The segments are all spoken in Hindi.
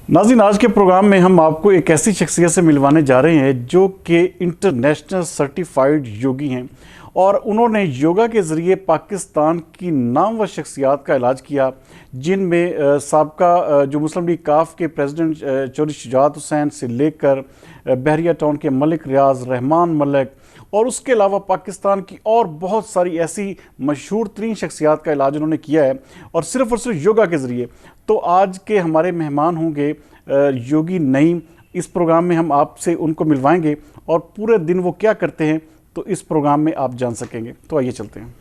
नाज़रीन, आज के प्रोग्राम में हम आपको एक ऐसी शख्सियत से मिलवाने जा रहे हैं जो कि इंटरनेशनल सर्टिफाइड योगी हैं और उन्होंने योगा के ज़रिए पाकिस्तान की नामवर शख्सियात का इलाज किया, जिनमें साबका जो मुस्लिम लीग काफ के प्रेसिडेंट चौधरी शुजात हुसैन से लेकर बहरिया टाउन के मलिक रियाज रहमान मलिक और उसके अलावा पाकिस्तान की और बहुत सारी ऐसी मशहूर तरीन शख्सियात का इलाज उन्होंने किया है और सिर्फ योगा के ज़रिए। तो आज के हमारे मेहमान होंगे योगी नईम। इस प्रोग्राम में हम आपसे उनको मिलवाएंगे और पूरे दिन वो क्या करते हैं तो इस प्रोग्राम में आप जान सकेंगे। तो आइए चलते हैं।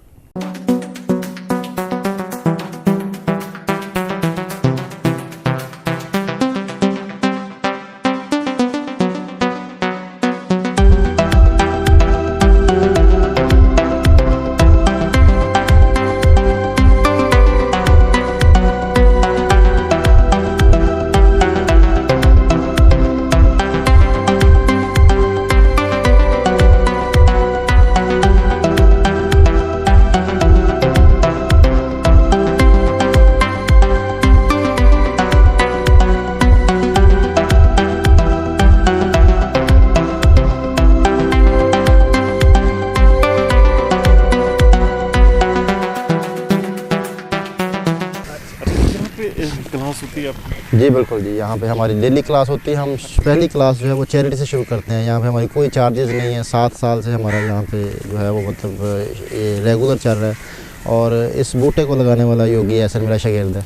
क्लास होती है आपकी? जी बिल्कुल जी, यहाँ पे हमारी डेली क्लास होती है। हम पहली क्लास जो है वो चैरिटी से शुरू करते हैं। यहाँ पे हमारी कोई चार्जेस नहीं है। 7 साल से हमारा यहाँ पे जो है वो मतलब ये रेगुलर चल रहा है। और इस बूटे को लगाने वाला योगी ऐसा मेरा शागिर्द है।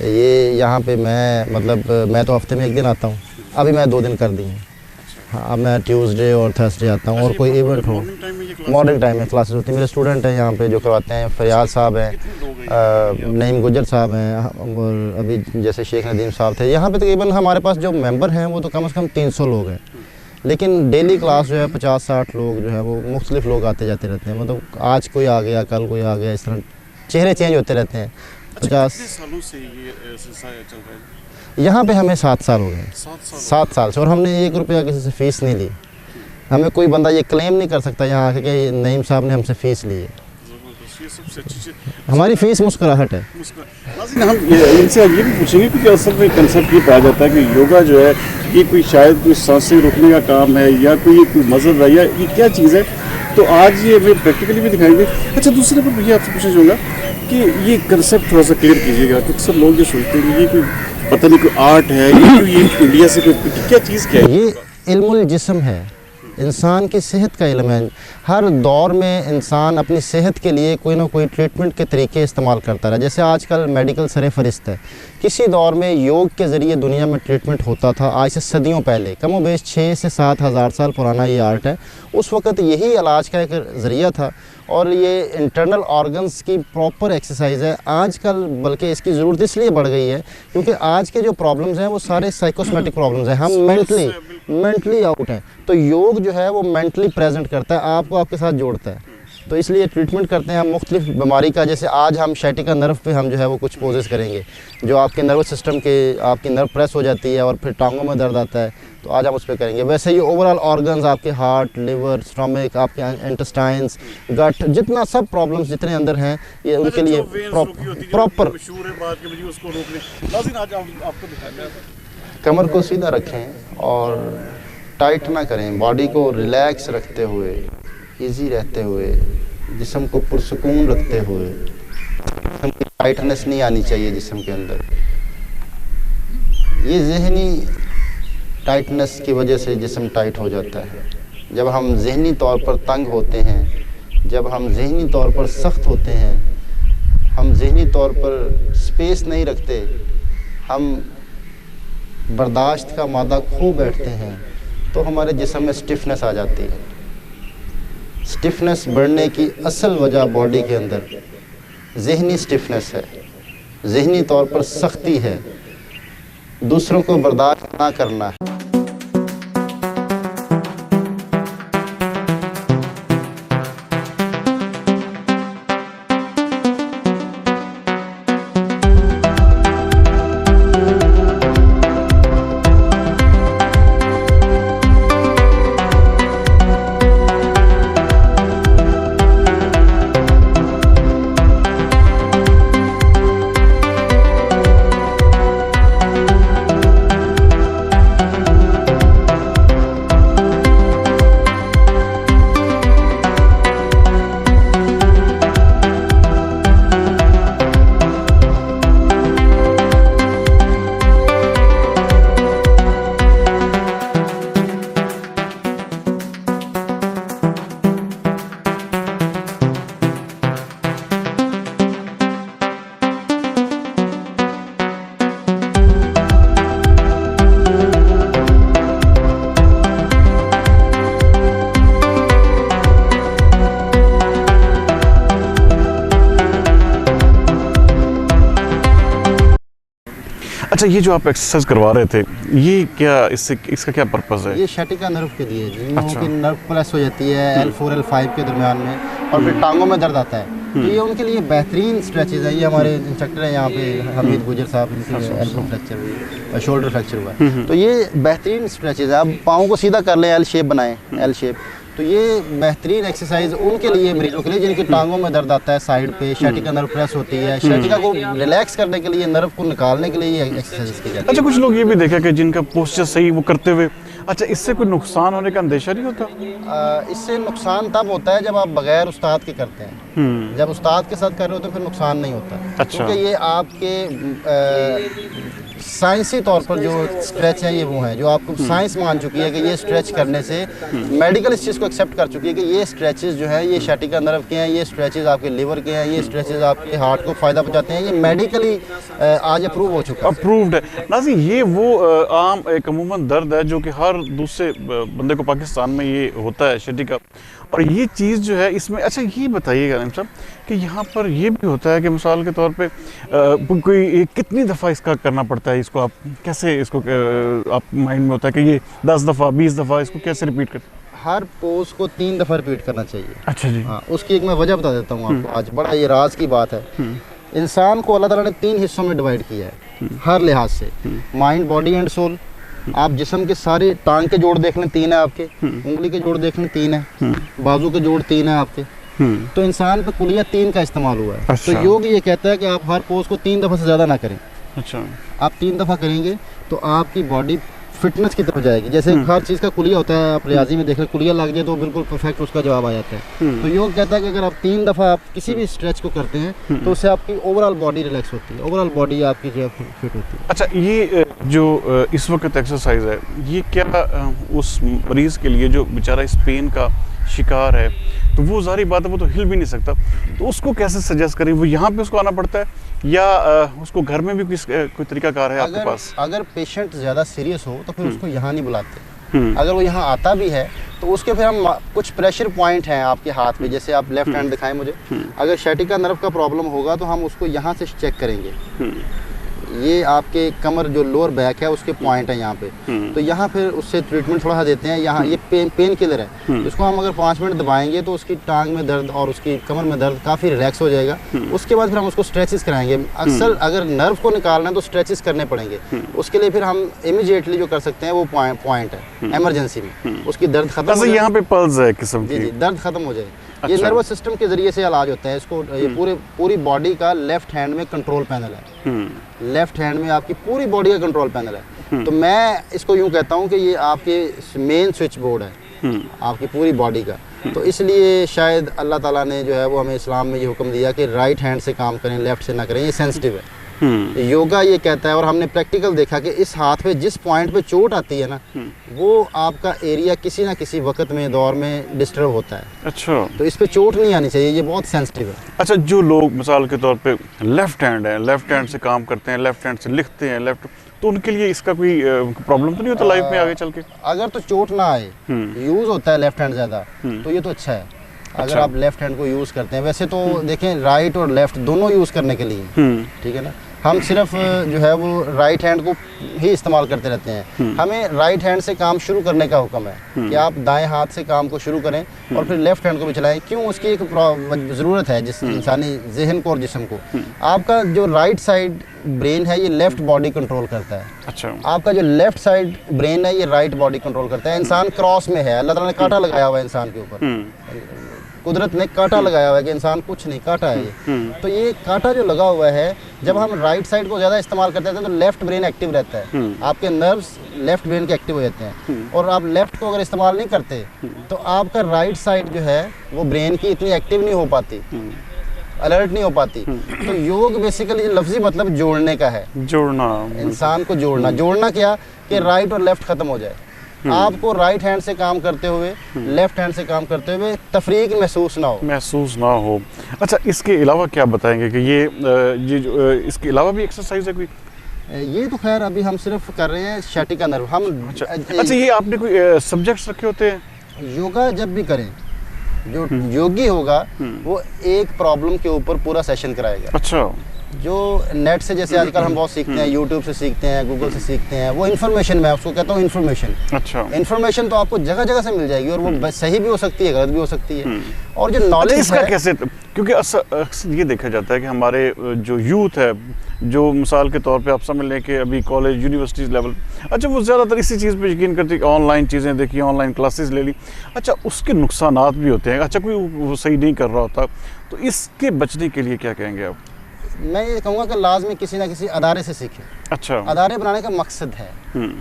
ये यहाँ पे मैं तो हफ्ते में 1 दिन आता हूँ। अभी मैं 2 दिन कर दी हैं। हाँ, मैं ट्यूसडे और थर्सडे आता हूँ। और कोई इवेंट हो मॉर्निंग टाइम में क्लासेस होती है। मेरे स्टूडेंट हैं यहाँ पे जो करवाते हैं। फरियाद साहब हैं, नईम गुजर साहब हैं, और अभी जैसे शेख नदीम साहब थे। यहाँ पे तकरीबन हमारे पास जो मेंबर हैं वो तो कम से कम 300 लोग हैं। लेकिन डेली क्लास जो है 50-60 लोग जो है वो मुख्तलिफ लोग आते जाते रहते हैं। मतलब आज कोई आ गया, कल कोई आ गया, इस तरह चेहरे चेंज होते रहते हैं। 50 सालों से ये सिलसिला चल रहा है? यहाँ पे हमें 7 साल हो गए। 7 साल से। और हमने 1 रुपया किसी से फ़ीस नहीं ली। हमें कोई बंदा ये क्लेम नहीं कर सकता यहाँ आके कि नईम साहब ने हमसे फ़ीस ली है। हमारी फ़ीस मुस्कुराहट है। हम इनसे ये भी पूछेंगे कि असल में कंसेप्ट ये पाया जाता है कि योगा जो है ये कोई शायद कोई सांसें रोकने का काम है या कोई मज़हब है या ये क्या चीज़ है। तो आज ये हमें प्रैक्टिकली भी दिखाएंगे। अच्छा, दूसरे पर भैया आपसे पूछना चाहूँगा कि ये कंसेप्ट थोड़ा सा क्लियर कीजिएगा। तो अक्सर लोग ये सोचते हैं कि ये कोई पता नहीं कोई आर्ट है, ये इंडिया से कोई क्या चीज़ क्या है? ये इल्मुल जिस्म है, इंसान की सेहत का इल्म है। हर दौर में इंसान अपनी सेहत के लिए कोई ना कोई ट्रीटमेंट के तरीके इस्तेमाल करता रहा। जैसे आजकल मेडिकल सरे फरिस्त है। किसी दौर में योग के ज़रिए दुनिया में ट्रीटमेंट होता था। आज से सदियों पहले, कम बेश 6 से 7 हज़ार साल पुराना ये आर्ट है। उस वक़्त यही इलाज का एक ज़रिया था और ये इंटरनल ऑर्गन्स की प्रॉपर एक्सरसाइज है। आजकल बल्कि इसकी ज़रूरत इसलिए बढ़ गई है क्योंकि आज के जो प्रॉब्लम्स हैं वो सारे साइकोसोमेटिक प्रॉब्लम्स हैं। हम मेंटली आउट हैं। तो योग जो है वो मेंटली प्रेजेंट करता है, आपको आपके साथ जोड़ता है। तो इसलिए ट्रीटमेंट करते हैं हम मुख्तलिफ बीमारी का। जैसे आज हम शैटिका नर्व पे हम जो है वो कुछ पोजेस करेंगे जो आपके नर्वस सिस्टम के, आपकी नर्व प्रेस हो जाती है और फिर टांगों में दर्द आता है, तो आज हम उस पर करेंगे। वैसे ही ओवरऑल ऑर्गन्स, आपके हार्ट, लिवर, स्टमक, आपके इंटेस्टाइन्स, गट, जितना सब प्रॉब्लम्स जितने अंदर हैं ये उनके लिए प्रॉपर। कमर को सीधा रखें और टाइट ना करें। बॉडी को रिलैक्स रखते हुए, इजी रहते हुए, जिस्म को पुरसुकून रखते हुए। टाइटनेस नहीं आनी चाहिए जिस्म के अंदर। ये ज़हनी टाइटनेस की वजह से जिस्म टाइट हो जाता है। जब हम ज़हनी तौर पर तंग होते हैं, जब हम ज़हनी तौर पर सख्त होते हैं, हम ज़हनी तौर पर स्पेस नहीं रखते, हम बर्दाश्त का मादा खो बैठते हैं, तो हमारे जिस्म में स्टिफनेस आ जाती है। स्टिफनेस बढ़ने की असल वजह बॉडी के अंदर ज़हनी स्टिफनेस है, ज़हनी तौर पर सख्ती है, दूसरों को बर्दाश्त ना करना है। अच्छा, ये जो आप एक्सरसाइज करवा रहे थे, ये क्या इसका क्या पर्पस है? ये शैटिका नर्व के लिए, जिन लोगों की नर्व प्रेस हो जाती है L4 L5 के दरमियान में और फिर टांगों में दर्द आता है, तो ये उनके लिए बेहतरीन स्ट्रेचेज है। ये हमारे इंस्ट्रक्टर हैं यहाँ पे हमीद गुजर साहब, इनकी एल्बो फ्रैक्चर हुई और शोल्डर फ्रैक्चर हुआ है, तो ये बेहतरीन स्ट्रेचेज है। आप पाँव को सीधा कर लें, एल शेप बनाएं, एल शेप, तो ये बेहतरीन एक्सरसाइज उनके लिए, मरीजों के लिए जिनकी टांगों में दर्द आता है, साइड पे शैटिका नर्व प्रेस होती है, शैटिका को रिलैक्स करने के लिए, नर्व को निकालने के लिए ये एक्सरसाइज की जाती है। अच्छा, कुछ लोग ये भी देखा कि जिनका पोस्चर सही वो करते हुए, अच्छा, इससे कोई नुकसान होने का अंदेशा नहीं होता? इससे नुकसान तब होता है जब आप बगैर उस्ताद के करते हैं। जब उस्ताद के साथ कर रहे हो तो फिर नुकसान नहीं होता। अच्छा। क्योंकि ये आपके साइंसी तौर पर जो स्ट्रेच है, ये वो है जो आपको साइंस मान चुकी है कि ये स्ट्रेच करने से, मेडिकल इस चीज़ को एक्सेप्ट कर चुकी है कि ये स्ट्रेचेस जो है ये शैटिका नर्व के हैं, ये स्ट्रेचेस आपके लिवर के हैं, ये स्ट्रेचेस आपके हार्ट को फ़ायदा पहुंचाते हैं। ये मेडिकली आज अप्रूव हो चुका है, अप्रूव्ड है। नाज़ी, ये वो आम एक अमूमन दर्द है जो कि हर दूसरे बंदे को पाकिस्तान में ये होता है, शैटिका, और ये चीज़ जो है इसमें, अच्छा ये बताइएगा नाइम साहब कि यहाँ पर ये भी होता है कि मिसाल के तौर पे कोई कितनी दफ़ा इसका करना पड़ता है, इसको आप कैसे, इसको आप माइंड में होता है कि ये 10 दफ़ा 20 दफ़ा इसको कैसे रिपीट करते हैं? हर पोज को 3 दफ़ा रिपीट करना चाहिए। अच्छा जी। हाँ, उसकी एक मैं वजह बता देता हूँ आपको, आज बड़ा ये राज की बात है। इंसान को अल्लाह ताला ने 3 हिस्सों में डिवाइड किया है हर लिहाज से, माइंड, बॉडी एंड सोल। आप जिस्म के सारे, टांग के जोड़ देख लें 3 है आपके, उंगली के जोड़ देख लें 3 है, बाजू के जोड़ 3 है आपके, तो इंसान पे कुलिया 3 का इस्तेमाल हुआ है। अच्छा। तो योग ये कहता है कि आप हर पोज को 3 दफ़ा से ज़्यादा ना करें। अच्छा। आप 3 दफ़ा करेंगे तो आपकी बॉडी फिटनेस की तरफ जाएगी। जैसे हर चीज़ का कुलिया होता है, आप रियाजी में देख लें, कुलिया लग जाए तो बिल्कुल परफेक्ट उसका जवाब आ जाता है। तो योग कहता है कि अगर आप 3 दफ़ा आप किसी भी स्ट्रेच को करते हैं तो उससे आपकी ओवरऑल बॉडी रिलैक्स होती है, ओवरऑल बॉडी आपकी जो है फिट होती है। अच्छा, ये जो इस वक्त एक्सरसाइज है, ये क्या उस मरीज़ के लिए जो बेचारा इस पेन का शिकार है, तो वो जारी बात है वो तो हिल भी नहीं सकता, तो उसको कैसे सजेस्ट करें? वो यहाँ पे उसको आना पड़ता है या उसको घर में भी कोई तरीकाकार है आपके पास? अगर पेशेंट ज़्यादा सीरियस हो तो फिर उसको यहाँ नहीं बुलाते। अगर वो यहाँ आता भी है तो उसके फिर हम कुछ प्रेशर पॉइंट हैं आपके हाथ में, जैसे आप लेफ्ट हैंड दिखाएं मुझे, अगर शैटिका नर्व का प्रॉब्लम होगा तो हम उसको यहाँ से चेक करेंगे। ये आपके कमर जो लोअर बैक है उसके पॉइंट है यहाँ पे, तो यहाँ फिर उससे ट्रीटमेंट थोड़ा सा देते हैं। यहाँ ये पेन किलर है, इसको हम अगर 5 मिनट दबाएंगे तो उसकी टांग में दर्द और उसकी कमर में दर्द काफ़ी रिलैक्स हो जाएगा। उसके बाद फिर हम उसको स्ट्रेचेस कराएंगे। अक्सर अगर नर्व को निकालना है तो स्ट्रेचेस करने पड़ेंगे, उसके लिए फिर हम इमीडिएटली जो कर सकते हैं वो पॉइंट है एमरजेंसी में, उसकी दर्द खत्म हो, यहाँ पे पल्स है किस्म की, दर्द खत्म हो जाए। ये नर्वस सिस्टम के जरिए से इलाज होता है। इसको ये पूरी बॉडी का लेफ्ट हैंड में कंट्रोल पैनल है, लेफ्ट हैंड में आपकी पूरी बॉडी का कंट्रोल पैनल है। तो मैं इसको यूँ कहता हूँ कि ये आपके मेन स्विच बोर्ड है आपकी पूरी बॉडी का। तो इसलिए शायद अल्लाह ताला ने जो है वो हमें इस्लाम में ये हुक्म दिया कि राइट हैंड से काम करें, लेफ्ट से ना करें, ये सेंसिटिव है। योगा ये कहता है, और हमने प्रैक्टिकल देखा कि इस हाथ पे जिस पॉइंट पे चोट आती है ना, वो आपका एरिया किसी ना किसी वक्त में दौर में डिस्टर्ब होता है। अच्छा, तो इस पे चोट नहीं आनी चाहिए, ये बहुत सेंसिटिव है। अच्छा, जो लोग मिसाल के तौर पे लेफ्ट हैंड है, लेफ्ट हैंड से काम करते हैं, लेफ्ट हैंड से लिखते हैं, तो उनके लिए इसका कोई प्रॉब्लम तो नहीं होता लाइफ में आगे चल के? अगर तो चोट ना आए, यूज होता है लेफ्ट हैंड ज़्यादा, तो ये तो अच्छा है। अगर आप लेफ्ट हैंड को यूज़ करते हैं, वैसे तो देखें राइट और लेफ्ट दोनों यूज़ करने के लिए, ठीक है ना, हम सिर्फ जो है वो राइट हैंड को ही इस्तेमाल करते रहते हैं। हमें राइट हैंड से काम शुरू करने का हुक्म है कि आप दाएं हाथ से काम को शुरू करें और फिर लेफ्ट हैंड को भी चलाएं। क्यों? उसकी एक ज़रूरत है जिस इंसानी जहन को और जिस्म को। आपका जो राइट साइड ब्रेन है ये लेफ्ट बॉडी कंट्रोल करता है। अच्छा, आपका जो लेफ्ट साइड ब्रेन है ये राइट बॉडी कंट्रोल करता है। इंसान क्रॉस में है, अल्लाह ताला ने कांटा लगाया हुआ है इंसान के ऊपर, कुदरत ने कांटा लगाया हुआ है कि इंसान कुछ नहीं, कांटा है ये। तो ये कांटा जो लगा हुआ है, जब हम राइट साइड को ज़्यादा इस्तेमाल करते हैं तो लेफ्ट ब्रेन एक्टिव रहता है, आपके नर्व्स लेफ्ट ब्रेन के एक्टिव हो जाते हैं। और आप लेफ्ट को अगर इस्तेमाल नहीं करते तो आपका राइट साइड जो है वो ब्रेन की इतनी एक्टिव नहीं हो पाती, अलर्ट नहीं हो पाती। तो योग बेसिकली लफ्जी मतलब जोड़ने का है, जोड़ना, इंसान को जोड़ना। जोड़ना क्या कि राइट और लेफ्ट खत्म हो जाए, आपको राइट हैंड से काम करते हुए लेफ्ट हैंड से काम करते हुए तफरीक महसूस ना हो। अच्छा, इसके अलावा क्या बताएंगे कि ये जो इसके अलावा भी एक्सरसाइज है कोई? ये तो खैर अभी हम सिर्फ कर रहे हैं शैटिका नर्व। हम अच्छा, ये आपने कोई सब्जेक्ट्स रखे होते हैं? योगा जब भी करें, जो योगी होगा वो एक प्रॉब्लम के ऊपर पूरा सेशन कराएगा। अच्छा, जो नेट से जैसे आजकल हम बहुत सीखते हैं, यूट्यूब से सीखते हैं, गूगल से सीखते हैं, वो इन्फॉर्मेशन, मैं उसको कहता हूँ इन्फॉर्मेशन। अच्छा, इन्फॉर्मेशन तो आपको जगह जगह से मिल जाएगी और वो सही भी हो सकती है, गलत भी हो सकती है। और जो नॉलेज इसका कैसे, क्योंकि ये देखा जाता है कि हमारे जो यूथ है, जो मिसाल के तौर पे आप समझ लें कि अभी कॉलेज यूनिवर्सिटीज़ लेवल, अच्छा वो ज़्यादातर इसी चीज़ पे यकीन करते हैं कि ऑनलाइन चीज़ें देखी, ऑनलाइन क्लासेस ले ली। अच्छा, उसके नुकसानात भी होते हैं, अच्छा कोई वो सही नहीं कर रहा होता, तो इसके बचने के लिए क्या कहेंगे आप? मैं ये कहूँगा कि लाजमी किसी ना किसी अदारे से सीखें। अच्छा, अदारे बनाने का मकसद है,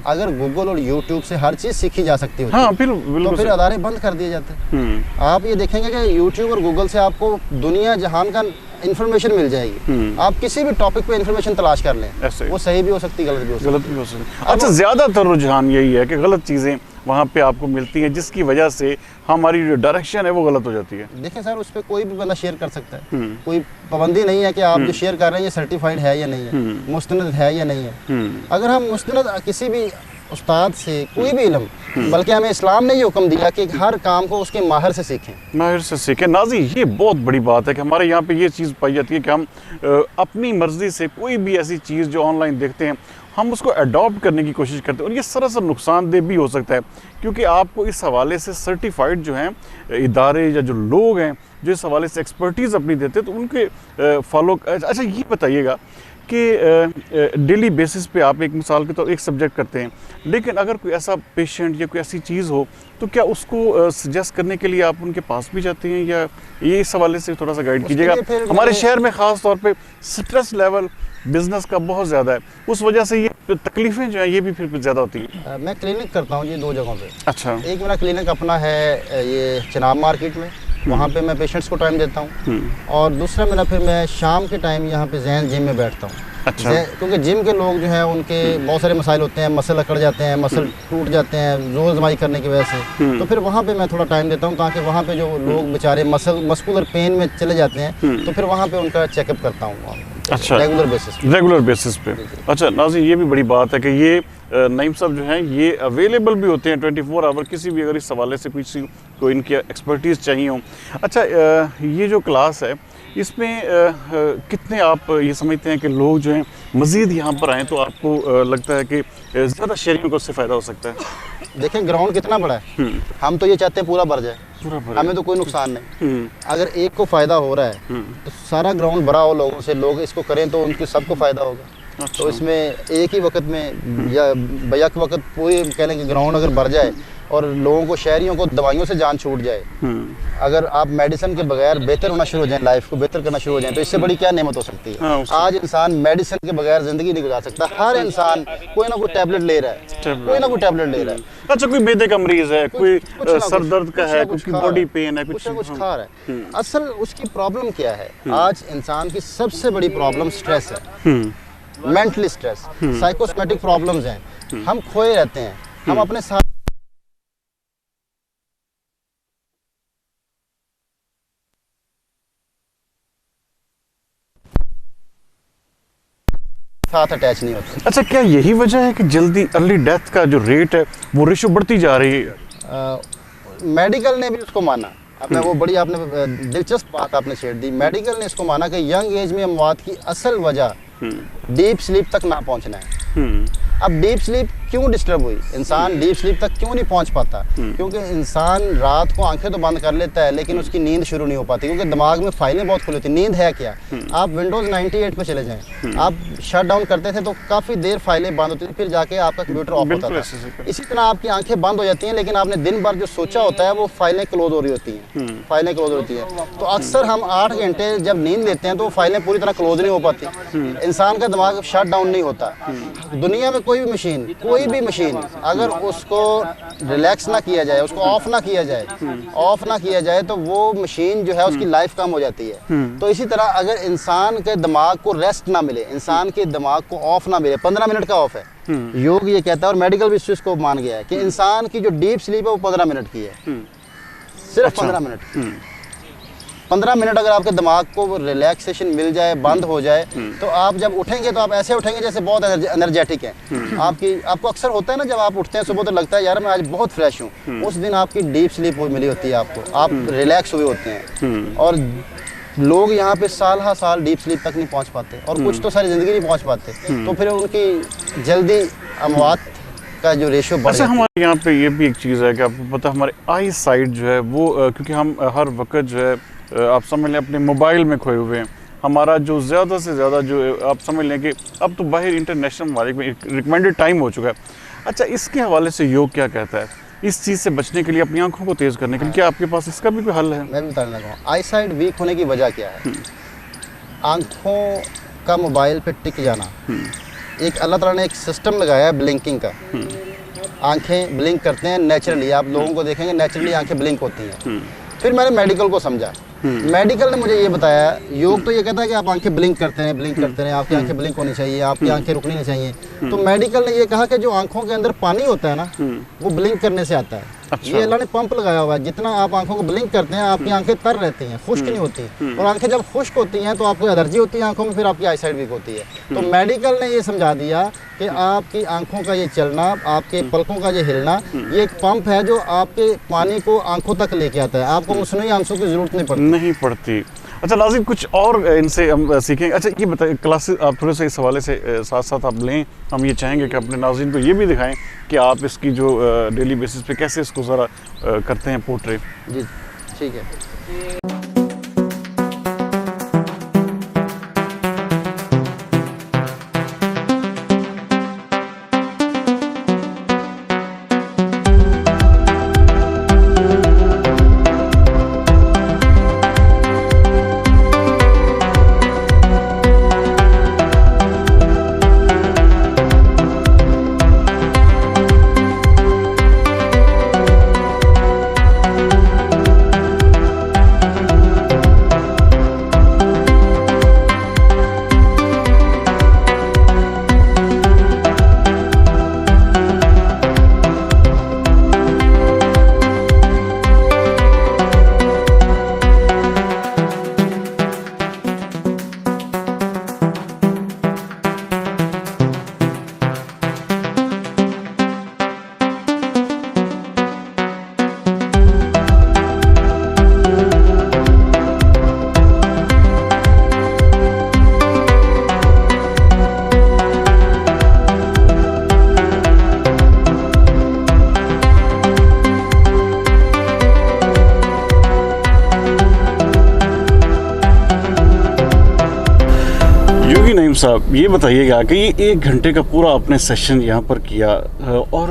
अगर गूगल और यूट्यूब से हर चीज़ सीखी जा सकती होती है, तो फिर अदारे बंद कर दिए जाते हैं। आप ये देखेंगे कि यूट्यूब और गूगल से आपको दुनिया जहान का इन्फॉर्मेशन मिल जाएगी। आप किसी भी टॉपिक पे इन्फॉर्मेशन तलाश कर लें, वो सही भी हो सकती है, गलत भी हो सकती है। अच्छा, ज़्यादातर रुझान यही है कि गलत चीज़ें वहाँ पे आपको मिलती हैं, जिसकी वजह से हमारी जो डायरेक्शन है वो गलत हो जाती है। देखें सर, उस पर कोई भी बंदा शेयर कर सकता है, कोई पाबंदी नहीं है कि आप जो शेयर कर रहे हैं ये सर्टिफाइड है या नहीं है, मुस्तनद है या नहीं है। अगर हम मुस्तनद किसी भी उस्ताद से कोई भी इल्म, बल्कि हमें इस्लाम ने ये हुक्म दिया कि हर काम को उसके माहिर से सीखें। माहिर से सीखें। नाजी, ये बहुत बड़ी बात है कि हमारे यहाँ पे ये चीज़ पाई जाती है कि हम अपनी मर्ज़ी से कोई भी ऐसी चीज़ जो ऑनलाइन देखते हैं, हम उसको अडॉप्ट करने की कोशिश करते हैं, और ये सरासर नुकसानदेह भी हो सकता है, क्योंकि आपको इस हवाले से सर्टिफाइड जो हैं इदारे या जो लोग हैं जो इस हवाले से एक्सपर्टीज़ अपनी देते हैं, तो उनके फॉलो। अच्छा, ये बताइएगा कि डेली बेसिस पे आप एक मिसाल के तौर एक सब्जेक्ट करते हैं, लेकिन अगर कोई ऐसा पेशेंट या कोई ऐसी चीज़ हो, तो क्या उसको सजेस्ट करने के लिए आप उनके पास भी जाते हैं, या ये इस हवाले से थोड़ा सा गाइड कीजिएगा? हमारे शहर में ख़ास तौर पे स्ट्रेस लेवल बिजनेस का बहुत ज़्यादा है, उस वजह से ये तकलीफ़ें जो हैं ये भी फिर ज़्यादा होती हैं। मैं क्लिनिक करता हूँ जी 2 जगहों पे। अच्छा, एक मेरा क्लिनिक अपना है ये चिनाब मार्केट में, वहाँ पे मैं पेशेंट्स को टाइम देता हूँ, और दूसरा मेरा फिर मैं शाम के टाइम यहाँ पे ज़ैन जिम में बैठता हूँ। अच्छा, क्योंकि जिम के लोग जो हैं उनके बहुत सारे मसाइल होते हैं, मसल अकड़ जाते हैं, मसल टूट जाते हैं जोर जमाई करने की वजह से, तो फिर वहाँ पे मैं थोड़ा टाइम देता हूँ, ताकि वहाँ पे जो लोग बेचारे मस्कुलर पेन में चले जाते हैं, तो फिर वहाँ पे उनका चेकअप करता हूँ। अच्छा, रेगुलर बेसिस पे। अच्छा नाज़ी, ये भी बड़ी बात है कि ये नईम साहब जो हैं ये अवेलेबल भी होते हैं 24 आवर, किसी भी अगर इस हवाले से कोई इनकी एक्सपर्टीज़ चाहिए हो। अच्छा, ये जो क्लास है इसमें कितने आप ये समझते हैं कि लोग जो हैं मज़ीद यहाँ पर आएँ, तो आपको लगता है कि ज़्यादा शहरियों को उससे फ़ायदा हो सकता है? देखें, ग्राउंड कितना बड़ा है, हम तो ये चाहते हैं पूरा भर जाए, हमें तो कोई नुकसान नहीं। अगर एक को फ़ायदा हो रहा है तो सारा ग्राउंड भरा हो लोगों से, लोग इसको करें तो उनके सबको फ़ायदा होगा। अच्छा। तो इसमें एक ही वक्त में या बैक वक्त पूरे कह लें कि ग्राउंड अगर भर जाए और लोगों को, शहरियों को दवाइयों से जान छूट जाए, अगर आप मेडिसिन के बगैर बेहतर होना शुरू हो जाए, लाइफ को बेहतर करना शुरू हो जाए, तो इससे बड़ी क्या नेमत हो सकती है। आज इंसान मेडिसिन के बगैर ज़िंदगी नहीं गुजार सकता। हर इंसान कोई ना कोई टैबलेट ले रहा है, कोई ना कोई टैबलेट ले रहा है। अच्छा, कोई मैदे का मरीज है, कोई सर दर्द का है, कुछ बॉडी पेन है, कुछ खा रहा है। असल उसकी प्रॉब्लम क्या है? आज इंसान की सबसे बड़ी प्रॉब्लम स्ट्रेस है, मेंटली स्ट्रेस, साइकोसोमेटिक प्रॉब्लम्स हैं। हम खोए रहते हैं, हम अपने साथ अटैच नहीं होते। अच्छा, क्या यही वजह है कि जल्दी अर्ली डेथ का जो रेट है वो रेशो बढ़ती जा रही है? मेडिकल ने भी उसको माना। आपने वो बड़ी आपने दिलचस्प बात आपने छेड़ दी। मेडिकल ने इसको माना कि यंग एज में मौत की असल वजह डीप स्लीप तक ना पहुंचना है। अब डीप स्लीप क्यों डिस्टर्ब हुई? इंसान डीप स्लीप तक क्यों नहीं पहुंच पाता? क्योंकि इंसान रात को आंखें तो बंद कर लेता है, लेकिन उसकी नींद शुरू नहीं हो पाती, क्योंकि दिमाग में फाइलें बहुत खुली होती हैं। नींद है क्या? आप विंडोज़ 98 पे चले जाएं, आप शट डाउन करते थे तो काफ़ी देर फाइलें बंद होती थी, फिर जाके आपका कंप्यूटर ऑफ होता था। इसी तरह आपकी आंखें बंद हो जाती हैं, लेकिन आपने दिन भर जो सोचा होता है वो फाइलें क्लोज हो रही होती हैं, फाइलें क्लोज होती हैं। तो अक्सर हम 8 घंटे जब नींद लेते हैं तो फाइलें पूरी तरह क्लोज नहीं हो पाती, इंसान का दिमाग शट डाउन नहीं होता। दुनिया में कोई भी मशीन अगर उसको रिलैक्स ना किया जाए, उसको ऑफ ना किया जाए तो वो मशीन जो है उसकी लाइफ कम हो जाती है। तो इसी तरह अगर इंसान के दिमाग को रेस्ट ना मिले, इंसान के दिमाग को ऑफ ना मिले, 15 मिनट का ऑफ है, योग ये कहता है और मेडिकल भी इसको मान गया है कि इंसान की जो डीप स्लीप है वो 15 मिनट की है, सिर्फ 15 मिनट। 15 मिनट अगर आपके दिमाग को रिलैक्सेशन मिल जाए, बंद हो जाए, तो आप जब उठेंगे तो आप ऐसे उठेंगे जैसे बहुत एनर्जेटिक हैं। आपको अक्सर होता है ना, जब आप उठते हैं सुबह तो लगता है यार मैं आज बहुत फ्रेश हूँ। उस दिन आपकी डीप स्लीप मिली होती है, आपको आप रिलैक्स हुए होते हैं। और लोग यहाँ पे साल हा साल डीप स्लीप तक नहीं पहुँच पाते और कुछ तो सारी ज़िंदगी नहीं पहुँच पाते, तो फिर उनकी जल्दी अमवात का जो रेशो बढ़ अच्छा, हमारे यहाँ पे ये भी एक चीज़ है कि आपको पता है हमारे आई साइट जो है वो क्योंकि हम हर वक्त जो है आप समझ लें अपने मोबाइल में खोए हुए हैं, हमारा जो ज़्यादा से ज़्यादा जो आप समझ लें कि अब तो बाहर इंटरनेशनल ममालिक में रिकमेंडेड टाइम हो चुका है। अच्छा, इसके हवाले से योग क्या कहता है इस चीज़ से बचने के लिए, अपनी आंखों को तेज़ करने के लिए? क्या आपके पास इसका भी कोई हल है? मैं भी बताने लगा हूँ। आई साइट वीक होने की वजह क्या है? आंखों का मोबाइल पे टिक जाना। एक अल्लाह ताला ने एक सिस्टम लगाया है ब्लिंकिंग का। आंखें ब्लिंक करते हैं नेचुरली, आप लोगों को देखेंगे नेचुरली आंखें ब्लिंक होती हैं। फिर मैंने मेडिकल को समझा, मेडिकल ने मुझे ये बताया, योग तो ये कहता है कि आप आंखें ब्लिंक करते हैं, आपकी आंखें ब्लिंक होनी चाहिए, आपकी आंखें रुकनी नहीं चाहिए। तो मेडिकल ने ये कहा कि जो आंखों के अंदर पानी होता है ना, वो ब्लिंक करने से आता है। अच्छा। ये अल्लाह ने पंप लगाया हुआ है, जितना आप आंखों को ब्लिंक करते हैं आपकी आंखें तर रहती हैं, खुश्क नहीं होती। और आंखें जब खुश्क होती हैं तो आपको एलर्जी होती है आंखों में, फिर आपकी आई साइट वीक होती है। तो मेडिकल ने ये समझा दिया कि आपकी आंखों का ये चलना, आपके पलकों का ये हिलना, ये एक पंप है जो आपके पानी को आंखों तक लेके आता है। आपको मसनूई आंखों की जरूरत नहीं पड़ती। अच्छा नाज़रीन, कुछ और इनसे हम सीखेंगे। अच्छा ये बताइए, क्लासेस आप थोड़े से इस हवाले से साथ साथ आप लें, हम ये चाहेंगे कि अपने नाज़रीन को ये भी दिखाएं कि आप इसकी जो डेली बेसिस पे कैसे इसको ज़रा करते हैं पोर्ट्रेट। जी ठीक है। साहब ये बताइएगा कि ये 1 घंटे का पूरा आपने सेशन यहाँ पर किया और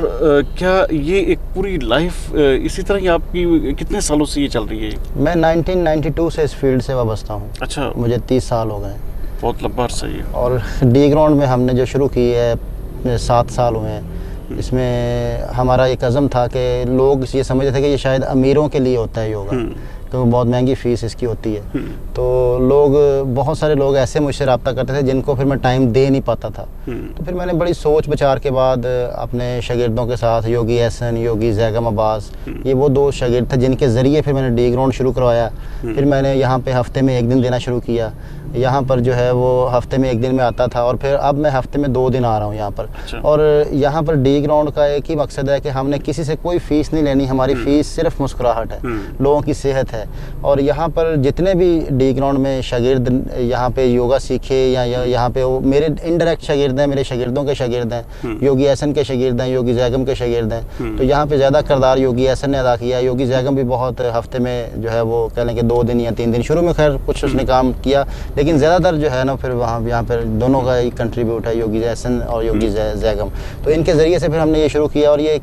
क्या ये एक पूरी लाइफ इसी तरह ही आपकी कितने सालों से ये चल रही है? मैं 1992 से इस फील्ड से वाबस्ता हूँ। अच्छा, मुझे 30 साल हो गए। बहुत लंबा अर्सा है। और डी ग्राउंड में हमने जो शुरू की है 7 साल हुए हैं। इसमें हमारा एक अज़म था कि लोग ये समझते थे कि ये शायद अमीरों के लिए होता है योगा, तो बहुत महंगी फ़ीस इसकी होती है। तो लोग, बहुत सारे लोग ऐसे मुझसे रब्ता करते थे जिनको फिर मैं टाइम दे नहीं पाता था। तो फिर मैंने बड़ी सोच विचार के बाद अपने शागिर्दों के साथ योगी एहसन, योगी जैगम अब्बास, ये वो 2 शागिर्द थे जिनके ज़रिए फिर मैंने डी ग्राउंड शुरू करवाया। फिर मैंने यहाँ पे हफ़्ते में 1 दिन देना शुरू किया। यहाँ पर जो है वो हफ़्ते में 1 दिन में आता था और फिर अब मैं हफ़्ते में 2 दिन आ रहा हूँ यहाँ पर। अच्छा। और यहाँ पर डी ग्राउंड का एक ही मकसद है कि हमने किसी से कोई फ़ीस नहीं लेनी, हमारी फ़ीस सिर्फ मुस्कुराहट है, लोगों की सेहत है। और यहाँ पर जितने भी डी ग्राउंड में शागिर्द यहाँ पे योगा सीखे या यहाँ पे वो मेरे इनडायरेक्ट शागिर्द हैं, मेरे शागिर्दों के शागिर्द हैं, योगी एहसन के शागिर्द हैं, योगी जैगम के शागिर्द हैं। तो यहाँ पे ज़्यादा किरदार योगी एहसन ने अदा किया। योगी जैगम भी बहुत हफ़्ते में जो है वो कह लें कि 2 दिन या 3 दिन, शुरू में खैर कुछ उसने काम किया, लेकिन ज़्यादातर जो है ना फिर वहाँ यहाँ पर दोनों का ही कंट्रीब्यूट है, योगी एहसन और योगी जैगम। तो इनके ज़रिए से फिर हमने ये शुरू किया और ये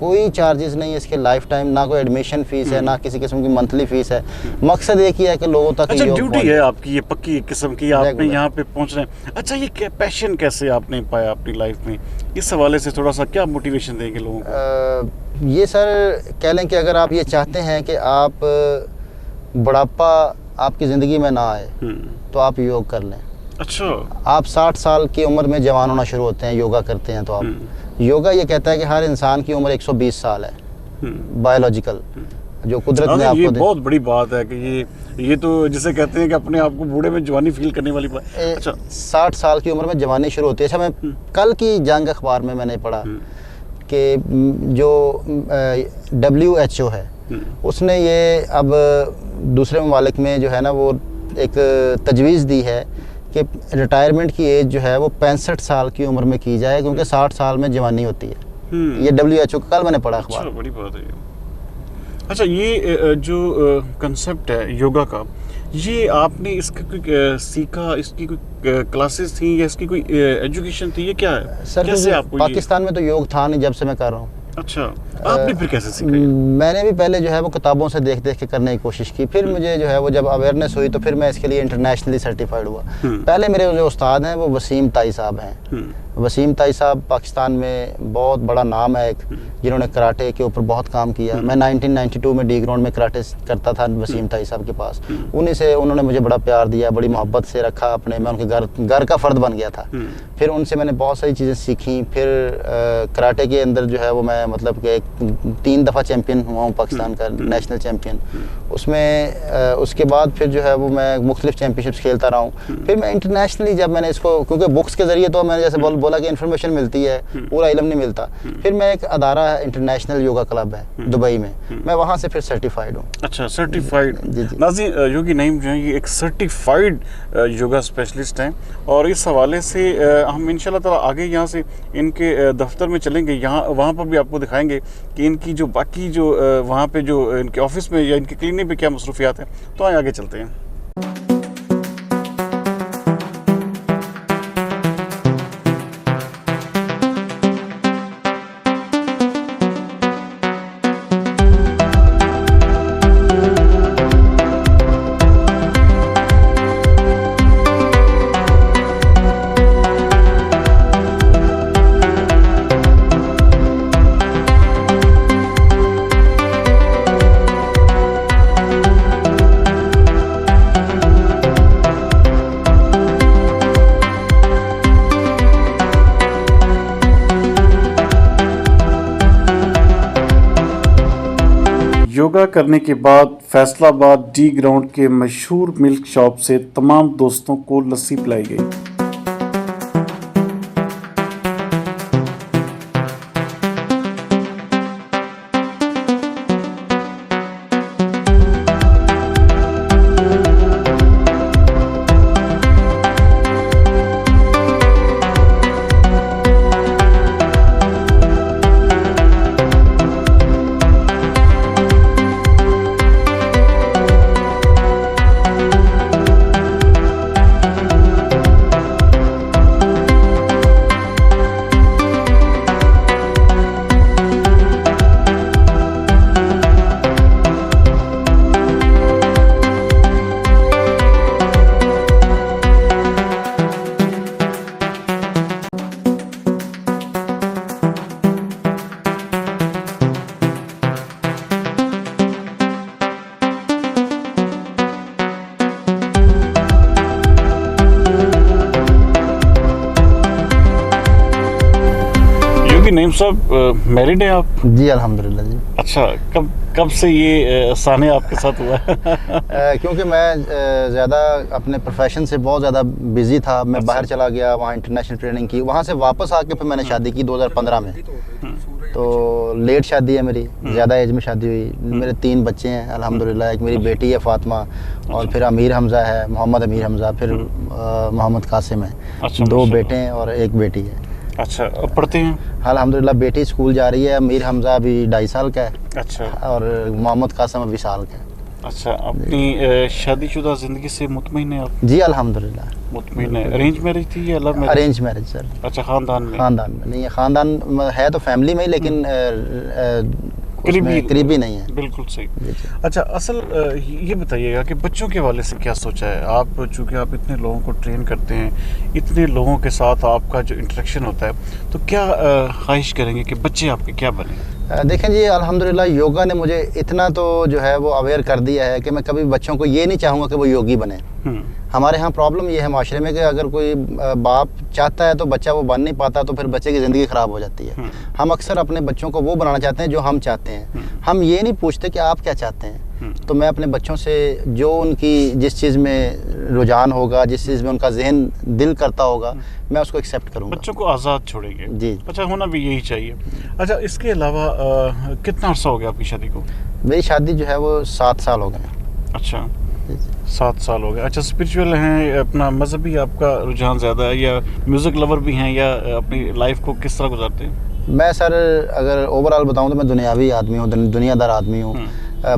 कोई चार्जेस नहीं है इसके, लाइफ टाइम, ना कोई एडमिशन फ़ीस है, ना किसी किस्म की मंथली फ़ीस है। मकसद एक ही है कि लोगों तक अच्छा, ड्यूटी है आपकी ये पक्की किस्म की, आपने यहाँ पे पहुँच रहे हैं। अच्छा, ये पैशन कैसे आपने पाया अपनी लाइफ में, इस हवाले से थोड़ा सा क्या मोटिवेशन देंगे लोगों को? ये सर कह लें कि अगर आप ये चाहते हैं कि आप बुढ़ापा आपकी ज़िंदगी में ना आए तो आप योग कर लें। अच्छा, आप 60 साल की उम्र में जवान होना शुरू होते हैं, योगा करते हैं तो आप, योगा ये कहता है कि हर इंसान की उम्र 120 साल है बायोलॉजिकल, जो कुदरत ने आपको ये बहुत बड़ी बात है कि ये तो जिसे कहते हैं कि अपने आप को बूढ़े में जवानी फील करने वाली बात। अच्छा, 60 साल की उम्र में जवानी शुरू होती है। अच्छा, मैं कल की जंग अखबार में मैंने पढ़ा कि जो WHO है उसने ये अब दूसरे ममालिक में जो है ना वो एक तजवीज़ दी है कि रिटायरमेंट की एज जो है वो 65 साल की उम्र में की जाए, क्योंकि 60 साल में जवानी होती है। ये WHO का कल मैंने पढ़ा अखबार। बड़ी बात है। अच्छा, ये जो कंसेप्ट है योगा का, ये आपने इसका कोई सीखा, इसकी कोई क्लासेस थी या इसकी कोई एजुकेशन थी, ये क्या है? सर कैसे आपको पाकिस्तान में तो योग था नहीं जब से मैं कर रहा हूँ। अच्छा, आपने फिर कैसे सीखा? मैंने भी पहले जो है वो किताबों से देख देख के करने की कोशिश की, फिर मुझे जो है वो जब अवेयरनेस हुई तो फिर मैं इसके लिए इंटरनेशनली सर्टिफाइड हुआ। पहले मेरे जो उस्ताद हैं वो वसीम ताई साहब हैं। वसीम ताई साहब पाकिस्तान में बहुत बड़ा नाम है, एक जिन्होंने कराटे के ऊपर बहुत काम किया। मैं 1992 में डी ग्राउंड में कराटे करता था वसीम ताई साहब के पास। उन्हीं से उन्होंने मुझे बड़ा प्यार दिया, बड़ी मोहब्बत से रखा अपने, मैं उनके घर का फ़र्द बन गया था। फिर उनसे मैंने बहुत सारी चीज़ें सीखी। फिर कराटे के अंदर जो है वो मैं मतलब कि 3 दफ़ा चैम्पियन हुआ हूँ पाकिस्तान का, नेशनल चैम्पियन। उसमें उसके बाद फिर जो है वो मैं मुख्तलिफ चैम्पियनशिप्स खेलता रहा हूँ। फिर मैं इंटरनेशनली जब मैंने इसको, क्योंकि बुक्स के ज़रिए तो मैंने जैसे बोला कि इन्फॉर्मेशन मिलती है, पूरा इल्म नहीं मिलता। फिर मैं एक अदारा है, इंटरनेशनल योगा क्लब है दुबई में, मैं वहाँ से फिर सर्टिफाइड हूँ। अच्छा, सर्टिफाइड। जी जी। नाज़रीन, योगी नईम जो है ये एक सर्टिफाइड योगा स्पेशलिस्ट हैं, और इस हवाले से हम इंशाल्लाह ताला आगे यहाँ से इनके दफ्तर में चलेंगे, यहाँ वहाँ पर भी आपको दिखाएंगे कि इनकी जो बाकी जो वहाँ पे जो इनके ऑफिस में या इनके क्लिनिक पे क्या मसरूफियात हैं। तो आए आगे चलते हैं। योगा करने के बाद फैसलाबाद डी ग्राउंड के मशहूर मिल्क शॉप से तमाम दोस्तों को लस्सी पिलाई गई। नईम साहब, मैरिड हैं आप? जी अल्हम्दुलिल्लाह जी। अच्छा, कब से ये साने आपके साथ हुआ है? क्योंकि मैं ज़्यादा अपने प्रोफेशन से बहुत ज़्यादा बिज़ी था। मैं बाहर चला गया, वहाँ इंटरनेशनल ट्रेनिंग की, वहाँ से वापस आके फिर मैंने शादी की 2015 में। तो लेट शादी है मेरी, ज़्यादा एज में शादी हुई। मेरे 3 बच्चे हैं अल्हम्दुलिल्लाह। एक मेरी बेटी है फातिमा, और फिर अमीर हमज़ा है, मोहम्मद अमीर हमज़ा, फिर मोहम्मद कासिम है। 2 बेटे हैं और 1 बेटी है। अच्छा, अब पढ़ते हैं? अल्हम्दुलिल्लाह बेटी स्कूल जा रही है। अमीर हमज़ा अभी 2.5 साल का है। अच्छा। और मोहम्मद कासिम अभी साल का है। अच्छा, अपनी शादीशुदा ज़िंदगी से मुतमईन है आप? जी अल्हम्दुलिल्लाह मुतमईन है। अरेंज मैरिज थी या love marriage? Arrange marriage sir. अच्छा, ख़ानदान में? ख़ानदान में नहीं है, ख़ानदान है तो फैमिली में ही, लेकिन करीबी नहीं है। बिल्कुल सही। अच्छा, असल ये बताइएगा कि बच्चों के हवाले से क्या सोचा है आप? चूँकि आप इतने लोगों को ट्रेन करते हैं, इतने लोगों के साथ आपका जो इंटरेक्शन होता है, तो क्या ख्वाहिश करेंगे कि बच्चे आपके क्या बने? देखें जी, अल्हम्दुलिल्लाह योगा ने मुझे इतना तो जो है वो अवेयर कर दिया है कि मैं कभी बच्चों को ये नहीं चाहूँगा कि वो योगी बने। हमारे यहाँ प्रॉब्लम ये है माशरे में कि अगर कोई बाप चाहता है तो बच्चा वो बन नहीं पाता, तो फिर बच्चे की ज़िंदगी ख़राब हो जाती है। हम अक्सर अपने बच्चों को वो बनाना चाहते हैं जो हम चाहते हैं। हम ये नहीं पूछते कि आप क्या चाहते हैं। तो मैं अपने बच्चों से जो उनकी जिस चीज़ में रुझान होगा, जिस चीज़ में उनका जहन दिल करता होगा, मैं उसको एक्सेप्ट करूँगा। बच्चों को आज़ाद छोड़ेंगे? जी। अच्छा, होना भी यही चाहिए। अच्छा, इसके अलावा कितना अर्सा हो गया आपकी शादी को? मेरी शादी जो है वो 7 साल हो गए। अच्छा। जी जी। 7 साल हो गए। अच्छा, स्पिरिचुअल हैं, अपना मजहबी आपका रुझान ज़्यादा है या म्यूज़िक लवर भी हैं, या अपनी लाइफ को किस तरह गुजारते हैं? मैं सर अगर ओवरऑल बताऊं तो मैं दुनियावी आदमी हूँ, दुनियादार आदमी हूँ।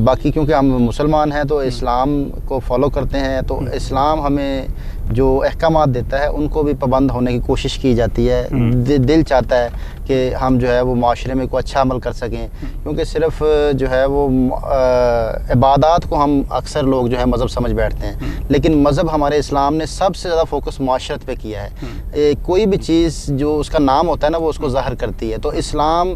बाकी क्योंकि हम मुसलमान हैं तो इस्लाम को फॉलो करते हैं, तो इस्लाम हमें जो अहकामात देता है उनको भी पाबंद होने की कोशिश की जाती है। दिल चाहता है कि हम जो है वो माशरे में कोई अच्छा अमल कर सकें, क्योंकि सिर्फ जो है वो इबादत को हम अक्सर लोग जो है मज़हब समझ बैठते हैं, लेकिन मज़हब हमारे इस्लाम ने सबसे ज़्यादा फोकस माशरत पे किया है। कोई भी चीज़ जो उसका नाम होता है ना वो उसको ज़ाहिर करती है। तो इस्लाम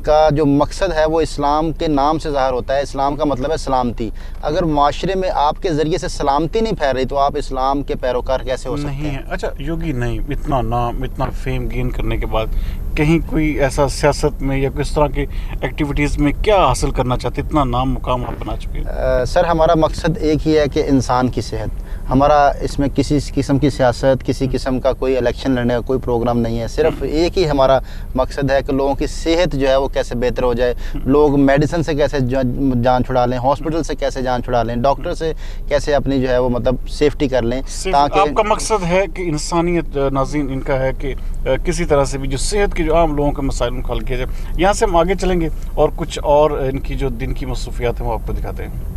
का जो मकसद है वो इस्लाम के नाम से ज़ाहिर होता है। इस्लाम का मतलब है सलामती। अगर माशरे में आपके ज़रिए से सलामती नहीं फैल रही तो आप इस्लाम के पैरोकार कैसे हो सकते नहीं हैं? है। अच्छा योगी, नहीं, इतना नाम, इतना फेम गेन करने के बाद कहीं कोई ऐसा सियासत में या किस तरह की एक्टिविटीज़ में क्या हासिल करना चाहते? इतना नाम मुकाम आप बना चुके हैं। सर हमारा मकसद एक ही है कि इंसान की सेहत। हमारा इसमें किसी किस्म की सियासत, किसी किस्म का कोई इलेक्शन लड़ने का कोई प्रोग्राम नहीं है। सिर्फ एक ही हमारा मकसद है कि लोगों की सेहत जो है वो कैसे बेहतर हो जाए, लोग मेडिसिन से कैसे जान छुड़ा लें, हॉस्पिटल से कैसे जान छुड़ा लें, डॉक्टर से कैसे अपनी जो है वो मतलब सेफ्टी कर लें। ताकि आपका मकसद है कि इंसानियत, नाज़रीन, इनका है कि किसी तरह से भी जो सेहत के जो आम लोगों के मसाइल उनको हल किया जाए। यहाँ से हम आगे चलेंगे और कुछ और इनकी जो दिन की मसरूफियात हैं वो आपको दिखाते हैं।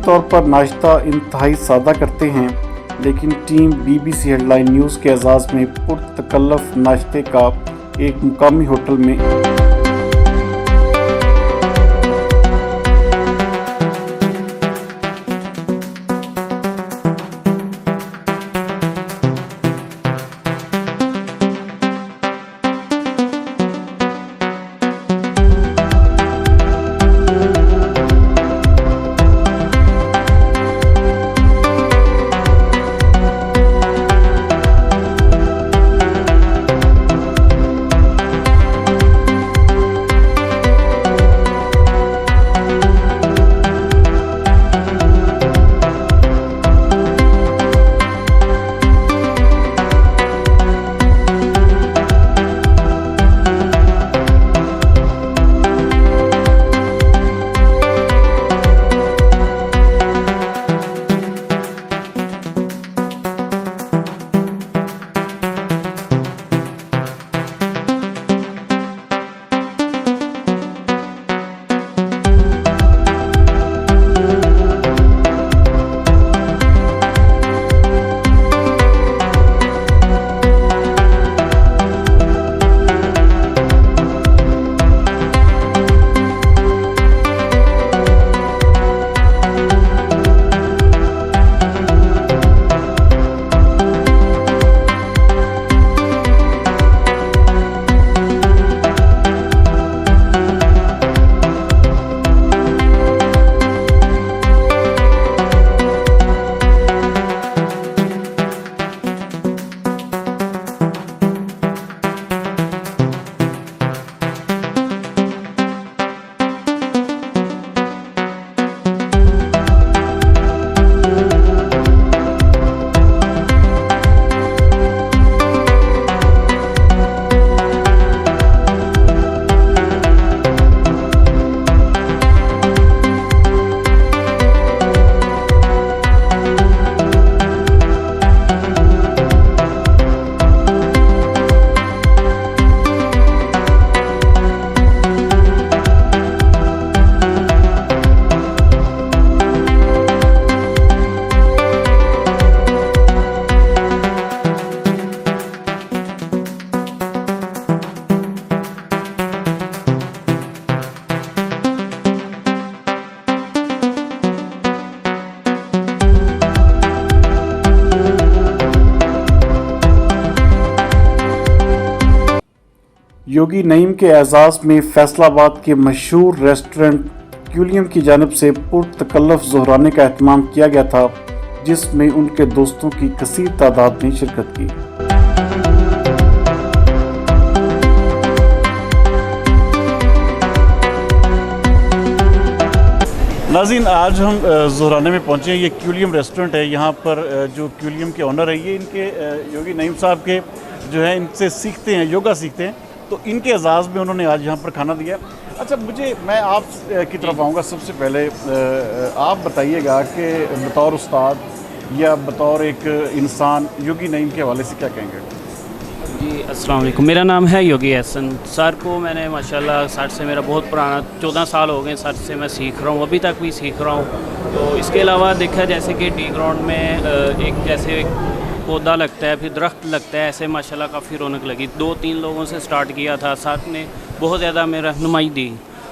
तौर पर नाश्ता इंतहाई सादा करते हैं, लेकिन टीम BBC हेडलाइन न्यूज़ के एजाज़ में पुरतकल्लफ नाश्ते का एक मुकामी होटल में योगी नईम के एजाज़ में फैसलाबाद के मशहूर रेस्टोरेंट क्यूलियम की जानिब से पुरतकल्लुफ़ ज़ोहराने का एहतमाम किया गया था, जिसमें उनके दोस्तों की कसीर तादाद ने शिरकत की। नाज़रीन, आज हम ज़ोहराने में पहुँचे हैं। ये क्यूलियम रेस्टोरेंट है। यहाँ पर जो क्यूलियम के ऑनर है, ये इनके योगी नईम साहब के जो है, इनसे सीखते हैं, योगा सीखते हैं। तो इनके एजाज़ में उन्होंने आज यहाँ पर खाना दिया। अच्छा, मैं आप की तरफ आऊँगा। सबसे पहले आप बताइएगा कि बतौर उस्ताद या बतौर एक इंसान योगी नईम के हवाले से क्या कहेंगे? जी, अस्सलाम वालेकुम। मेरा नाम है योगी एहसन। सर को मैंने माशाल्लाह सर से मेरा बहुत पुराना 14 साल हो गए सर से मैं सीख रहा हूँ, अभी तक भी सीख रहा हूँ। तो इसके अलावा देखा जैसे कि टी ग्राउंड में एक जैसे पौधा लगता है, फिर दरख्त लगता है, ऐसे माशाल्लाह काफ़ी रौनक लगी। 2-3 लोगों से स्टार्ट किया था, सर ने बहुत ज़्यादा मेरी रहनुमाई दी।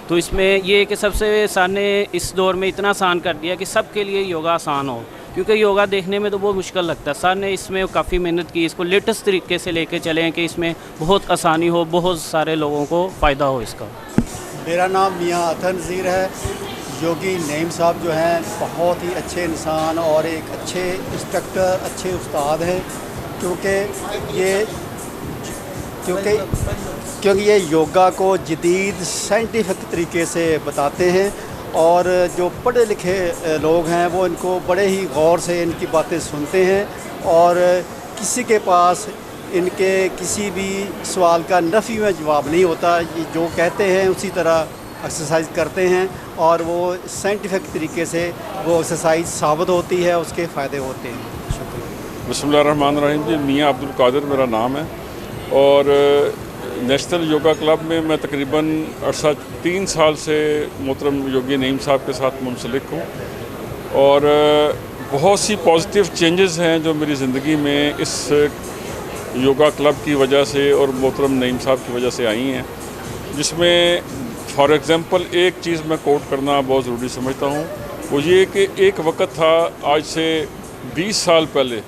तो इसमें ये कि सबसे सर ने इस दौर में इतना आसान कर दिया कि सबके लिए योगा आसान हो, क्योंकि योगा देखने में तो बहुत मुश्किल लगता है। सर ने इसमें काफ़ी मेहनत की, इसको लेटेस्ट तरीके से लेके चलें कि इसमें बहुत आसानी हो, बहुत सारे लोगों को फ़ायदा हो इसका। मेरा नाम मियाँ अतर नज़ीर है। योगी नईम साहब जो हैं बहुत ही अच्छे इंसान और एक अच्छे इंस्ट्रक्टर, अच्छे उस्ताद हैं, क्योंकि ये योगा को जदीद साइंटिफिक तरीके से बताते हैं और जो पढ़े लिखे लोग हैं वो इनको बड़े ही गौर से इनकी बातें सुनते हैं और किसी के पास इनके किसी भी सवाल का नफ़ी में जवाब नहीं होता। ये जो कहते हैं उसी तरह एक्सरसाइज करते हैं और वो साइंटिफिक तरीके से वो एक्सरसाइज साबित होती है, उसके फ़ायदे होते हैं। शुक्रिया। बिस्मिल्लाहिर्रहमानिर्रहीम जी, मियाँ अब्दुल कादिर मेरा नाम है और नेशनल योगा क्लब में मैं तकरीबन 3 साल से मोहतरम योगी नईम साहब के साथ मुंसलिक हूँ और बहुत सी पॉजिटिव चेंजेस हैं जो मेरी ज़िंदगी में इस योगा क्लब की वजह से और मोहतरम नईम साहब की वजह से आई हैं, जिसमें फॉर एग्ज़ाम्पल एक चीज़ मैं कोट करना बहुत ज़रूरी समझता हूँ। वो ये कि एक वक्त था आज से 20 साल पहले,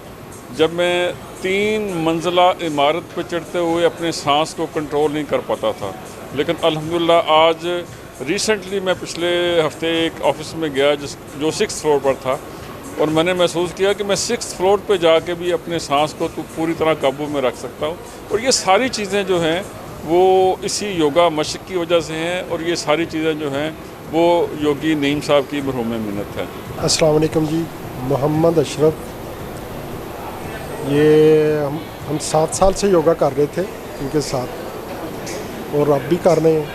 जब मैं 3 मंजिला इमारत पर चढ़ते हुए अपने सांस को कंट्रोल नहीं कर पाता था, लेकिन अल्हम्दुलिल्लाह आज रिसेंटली मैं पिछले हफ्ते एक ऑफिस में गया जो 6th फ्लोर पर था और मैंने महसूस किया कि मैं 6th फ्लोर पे जाके भी अपने सांस को तो पूरी तरह काबू में रख सकता हूँ। और ये सारी चीज़ें जो हैं वो इसी योगा मशक़ की वजह से हैं और ये सारी चीज़ें जो हैं वो योगी नईम साहब की मरहूम मिन्नत है। अस्सलाम वालेकुम जी, मोहम्मद अशरफ। ये हम 7 साल से योगा कर रहे थे इनके साथ और अब भी कर रहे हैं।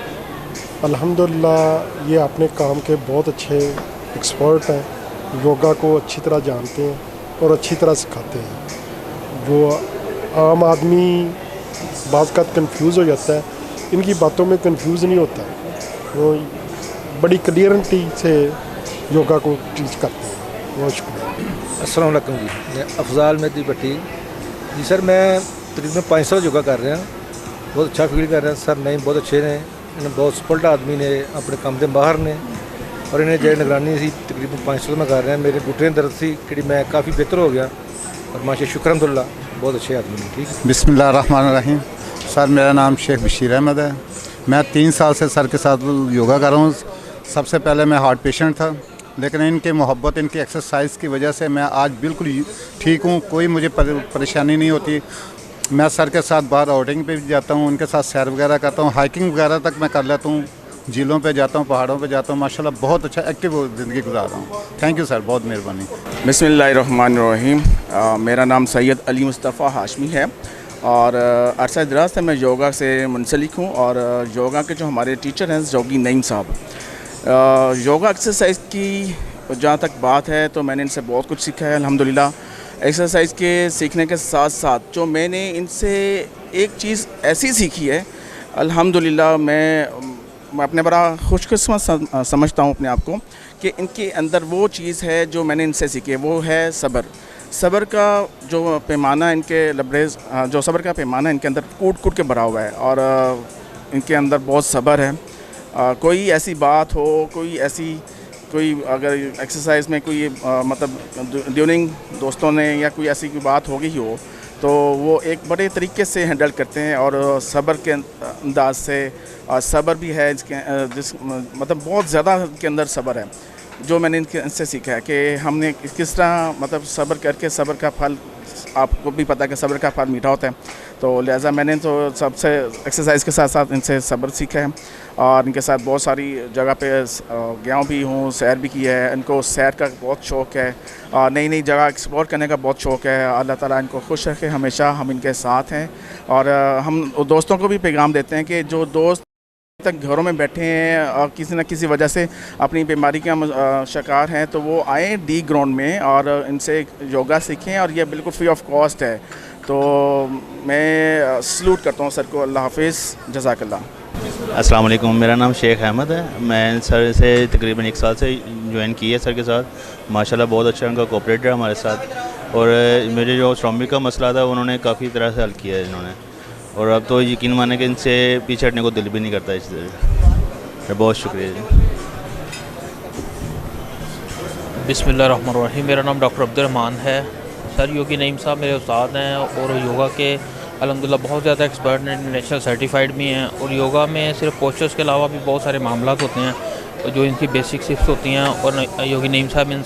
अल्हम्दुलिल्लाह ये अपने काम के बहुत अच्छे एक्सपर्ट हैं, योगा को अच्छी तरह जानते हैं और अच्छी तरह सिखाते हैं। जो आम आदमी बाज़ का कंफ्यूज हो जाता है, इनकी बातों में कंफ्यूज नहीं होता, वो बड़ी क्लियरिटी से योगा को टीच करते हैं। बहुत शुक्रिया। अस्सलाम वालेकुम जी, मैं अफजाल मेहदी भट्टी जी। सर मैं तकरीबन 5 साल योगा कर रहा, बहुत अच्छा फील कर रहा। सर नहीं बहुत अच्छे ने, इन्हें बहुत सपोर्ट आदमी ने, अपने काम के बाहर ने और इन्हें जो निगरानी सी तकरीबन 5 साल में कर रहे हैं। मेरे घुटने दर्द सी कि मैं काफ़ी बेहतर हो गया और माशा शुक्र अल्हम्दुलिल्लाह, बहुत अच्छे आदमी ने। ठीक। बिस्मिल्लाहिर्रहमानिर्रहीम। सर मेरा नाम शेख बशीर अहमद है। मैं 3 साल से सर के साथ योगा कर रहा हूँ। सबसे पहले मैं हार्ट पेशेंट था, लेकिन इनके मोहब्बत, इनकी एक्सरसाइज की वजह से मैं आज बिल्कुल ठीक हूँ, कोई मुझे परेशानी नहीं होती। मैं सर के साथ बाहर आउटिंग पे भी जाता हूँ, उनके साथ सैर वगैरह करता हूँ, हाइकिंग वगैरह तक मैं कर लेता हूँ, झीलों पे जाता हूँ, पहाड़ों पे जाता हूँ। माशाल्लाह बहुत अच्छा एक्टिव ज़िंदगी गुजार रहा हूँ। थैंक यू सर, बहुत मेहरबानी। बिस्मिल्लाहिर्रहमानिर्रहीम। मेरा नाम सैयद अली मुस्तफ़ा हाशमी है और अरसा दराज से मैं योगा से मुंसलिक हूँ और योगा के जो हमारे टीचर हैं योगी नईम साहब, योगा एक्सरसाइज की जहाँ तक बात है तो मैंने इनसे बहुत कुछ सीखा है अल्हम्दुलिल्लाह। एक्सरसाइज के सीखने के साथ साथ जो मैंने इनसे एक चीज़ ऐसी सीखी है अल्हम्दुलिल्लाह, मैं अपने बड़ा खुशकिस्मत समझता हूँ अपने आप को कि इनके अंदर वो चीज़ है जो मैंने इनसे सीखी है, वो है सब्र। सब्र का जो पैमाना इनके लबरेज, जो सब्र का पैमाना इनके अंदर कूट कूट के भरा हुआ है और इनके अंदर बहुत सब्र है। कोई ऐसी बात हो, कोई अगर एक्सरसाइज में कोई मतलब ड्यूरिंग दोस्तों ने या कोई ऐसी कोई बात हो गई हो तो वो एक बड़े तरीके से हैंडल करते हैं और सब्र के अंदाज से, और सब्र भी है मतलब बहुत ज़्यादा के अंदर सब्र है, जो मैंने इनसे सीखा है कि हमने किस तरह मतलब सब्र करके सब्र का फल, आपको भी पता है कि सब्र का फल मीठा होता है, तो लिहाजा मैंने तो सबसे एक्सरसाइज के साथ साथ इनसे सब्र सीखा है और इनके साथ बहुत सारी जगह पे गया भी हूँ, सैर भी की है। इनको सैर का बहुत शौक़ है और नई नई जगह एक्सप्लोर करने का बहुत शौक़ है। अल्लाह ताला इनको खुश रखे, हमेशा हम इनके साथ हैं और हम दोस्तों को भी पैगाम देते हैं कि जो दोस्त तक घरों में बैठे हैं और किसी न किसी वजह से अपनी बीमारी का शिकार हैं, तो वो आए डी ग्राउंड में और इनसे योगा सीखें और ये बिल्कुल फ्री ऑफ कॉस्ट है। तो मैं सलूट करता हूँ सर को। अल्लाह हाफिज़, जज़ाकल्लाह। अस्सलाम वालेकुम, मेरा नाम शेख अहमद है। मैं सर से तकरीबन 1 साल से ज्वाइन की है सर के साथ। माशाल्लाह बहुत अच्छा उनका कोऑपरेट रहा हमारे साथ और मेरे जो स्टॉमिक का मसला था उन्होंने काफ़ी तरह से हल किया है इन्होंने, और अब तो यकीन माने कि इनसे पीछे हटने को दिल भी नहीं करता इस तरह। बहुत शुक्रिया जी। बिस्मिल्लाहिर्रहमानिर्रहीम। मेरा नाम डॉक्टर अब्दुर्रहमान है। सर योगी नईम साहब मेरे उस्ताद हैं और योगा के अल्हम्दुलिल्लाह बहुत ज़्यादा एक्सपर्ट हैं, इंटरनेशनल सर्टिफाइड भी हैं। और योगा में सिर्फ पोस्चर्स के अलावा भी बहुत सारे मामलात होते हैं जो इनकी बेसिक सिप्स होती हैं, और योगी नईम साहब इन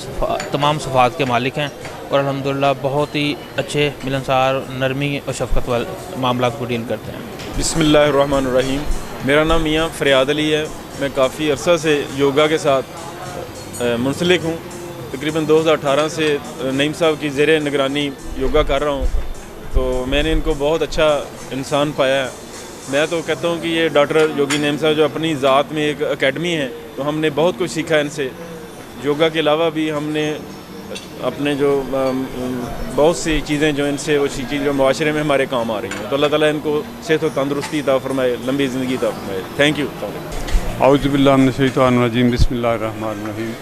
तमाम सफ़ात के मालिक हैं और अल्हम्दुलिल्लाह बहुत ही अच्छे मिलनसार, नरमी और शफ़क़त वाले मामलात को डील करते हैं। बिस्मिल्लाहिर्रहमानिर्रहीम। मेरा नाम मियाँ फ़रियाद अली है। मैं काफ़ी अरसा से योगा के साथ मुंसलिक हूँ। तकरीबन 2018 से नईम साहब की ज़ेरे निगरानी योगा कर रहा हूँ, तो मैंने इनको बहुत अच्छा इंसान पाया है। मैं तो कहता हूँ कि ये डॉक्टर योगी नईम साहब जो अपनी ज़ात में एक एकेडमी है, तो हमने बहुत कुछ सीखा है इनसे। योगा के अलावा भी हमने अपने जो बहुत सी चीज़ें जो इनसे वो चीज़ जो माशरे में हमारे काम आ रही हैं, तो अल्लाह ताला इनको सेहत और तंदुरुस्ती अता फरमाए, लंबी ज़िंदगी अता फरमाए। Thank you. औज़ु बिल्लाहि मिनश शैतानिर रजीम। बिस्मिल्लाहिर्रहमानिर्रहीम।